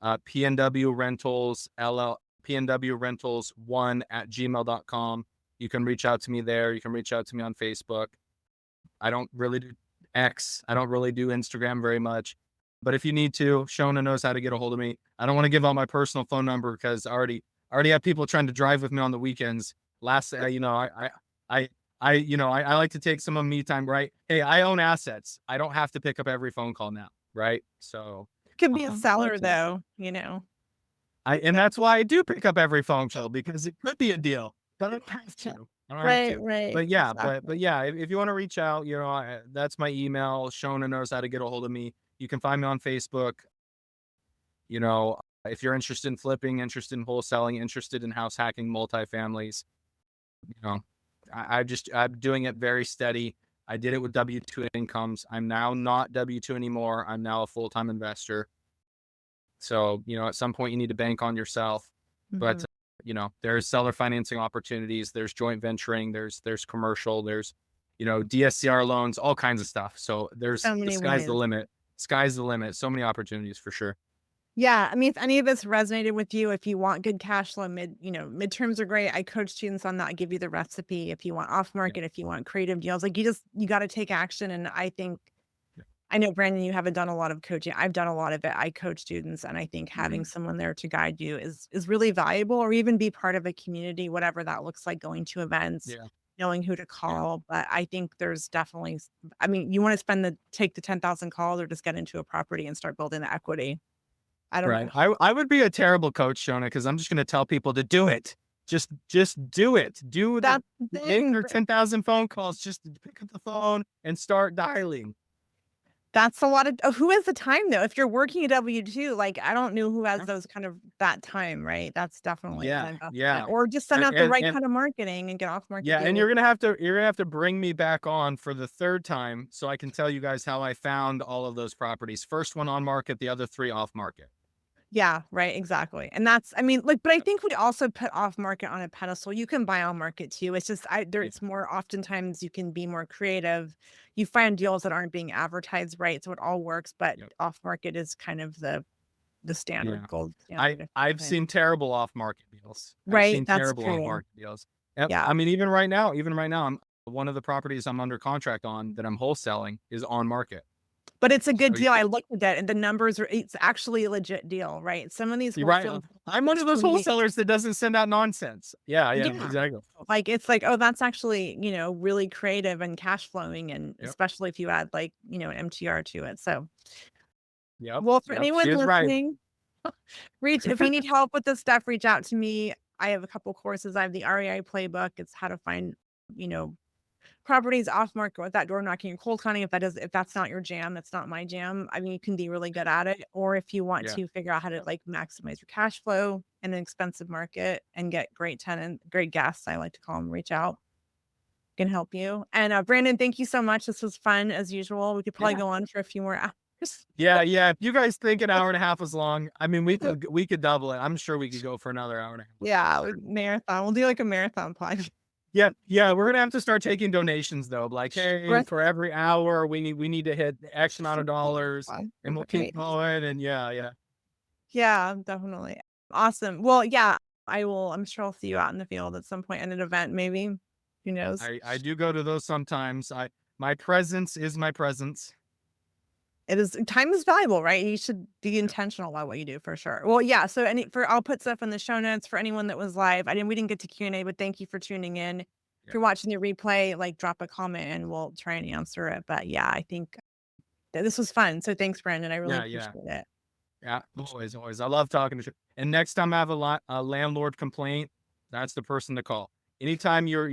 PNW Rentals LL PNW Rentals 1 at gmail.com. You can reach out to me there. You can reach out to me on Facebook. I don't really do X. I don't really do Instagram very much. But if you need to, Shona knows how to get a hold of me. I don't want to give out my personal phone number because I already have people trying to drive with me on the weekends. Last, I like to take some of me time, right? Hey, I own assets. I don't have to pick up every phone call now, right? So,
Could be a seller
that's it.
though,
And that's why I do pick up every phone call because it could be a deal. But I don't have to. I don't have
Right,
to.
right.
But yeah,
Exactly.
but yeah, if you want to reach out, that's my email. Shona knows how to get a hold of me. You can find me on Facebook. You know, if you're interested in flipping, interested in wholesaling, interested in house hacking multifamilies, you know, I'm doing it very steady. I did it with W-2 incomes. I'm now not W-2 anymore. I'm now a full-time investor. So, at some point you need to bank on yourself, but
Mhm.
there's seller financing opportunities, there's joint venturing, there's commercial, there's, DSCR loans, all kinds of stuff. So
So
the
many
sky's the
ways.
limit. Sky's the limit. So many opportunities for sure.
Yeah, I mean, if any of this resonated with you, if you want good cash flow, midterms are great. I coach students on that. I give you the recipe. If you want off
Yeah.
market, if you want creative deals, like you got to take action. And I think,
Yeah.
I know Brandon, you haven't done a lot of coaching. I've done a lot of it. I coach students, and I think having someone there to guide you is really valuable, or even be part of a community, whatever that looks like, going to events,
Yeah.
knowing who to
Yeah.
call. But I think there's definitely, I mean, you want to take the 10,000 calls, or just get into a property and start building the equity. I don't
Right.
know.
I would be a terrible coach, Shona, because I'm just going to tell people to do it. Just do it. Do the
That's the
8
thing.
or 10,000 phone calls. Just pick up the phone and start dialing.
That's a lot of who has the time though? If you're working a W-2, like, I don't know who has
Yeah.
those kind of that time, right? That's definitely an
Yeah.
investment.
Yeah.
Or just send
And,
out the
and,
right
and
kind of marketing and get off market
yeah, and
deals.
you're gonna have to bring me back on for the third time so I can tell you guys how I found all of those properties. First one on market, the other three off market.
Yeah, right, exactly. And that's, I mean, like, but I think we also put off market on a pedestal. You can buy on market too. It's just
Yeah.
it's more oftentimes you can be more creative. You find deals that aren't being advertised right, so it all works, but
Yep.
off market is kind of the standard
Yeah.
gold
I
standard, if you
I've
think.
seen terrible off market deals. I've
Right,
seen
that's
terrible off
true.
market deals. Yep.
Yeah.
I mean, even right now, I'm one of the properties I'm under contract on that I'm wholesaling is on market.
But it's a good
So you
deal. I looked at it and the numbers are it's actually a legit deal, right? Some of these
you're right.
wholesale
I'm one of those
for me,
wholesalers that doesn't send out nonsense. Yeah, yeah,
yeah,
exactly.
like, it's like, oh, that's actually, really creative and cash flowing, and
Yep.
especially if you add, like, an MTR to it. So,
Yep.
well, for
Yep. She
anyone
is right.
listening, if you need help with this stuff, reach out to me. I have a couple courses. I have the REI Playbook. It's how to find, you know, properties off market without door knocking and cold calling. If that's not your jam, that's not my jam. I mean, you can be really good at it. Or if you want
Yeah.
to figure out how to, like, maximize your cash flow in an expensive market and get great guests, I like to call them, reach out, can help you. And Brandon, thank you so much. This was fun as usual. We could probably
Yeah.
go on for a few more hours.
Yeah, yeah. If you guys think an hour and a half is long, I mean, we could double it. I'm sure we could go for another hour and a half.
Yeah, marathon. We'll do like a marathon podcast.
Yeah, yeah. We're gonna have to start taking donations though. Like, hey,
Right.
for every hour, we need to hit X amount of dollars, and we'll keep
Great.
going. And yeah, yeah.
Yeah, definitely. Awesome. Well, yeah, I will. I'm sure I'll see you out in the field at some point at an event, maybe. Who knows?
I do go to those sometimes. My presence is my presence.
It is time is valuable, right? You should be
Yep.
intentional about what you do for sure. Well, yeah. So I'll put stuff in the show notes for anyone that was live. We didn't get to Q&A, but thank you for tuning in. If
Yeah,
you're watching the replay, like, drop a comment and we'll try and answer it. But yeah, I think that this was fun. So thanks, Brandon. I really
yeah, yeah,
appreciate it.
yeah. Always, always. I love talking to you. And next time I have a landlord complaint, that's the person to call. Anytime yeah,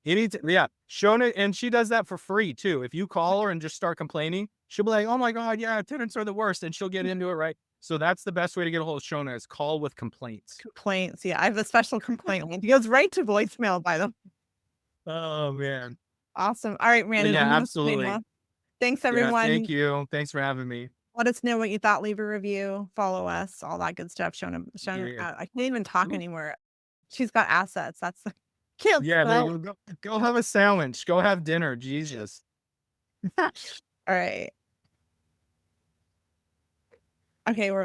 Shona, and she does that for free too. If you call her and just start complaining, she'll be like, "Oh my God, yeah, tenants are the worst," and she'll get into it, right? So that's the best way to get a hold of Shona is call with complaints.
Complaints. Yeah, I have a special complaint link. It goes right to voicemail, by the way.
Oh man.
Awesome. All right,
But
Brandon,
yeah,
I'm gonna sign
absolutely.
off. Thanks,
Yeah, thank
everyone.
you. Thanks for having me.
Let us know what you thought. Leave a review, follow us, all that good stuff. Shona,
Yeah.
I can't even talk anymore. She's got assets. That's can't
Yeah, there
spell.
you go have a sandwich. Go have dinner. Jesus.
All right. Okay, we're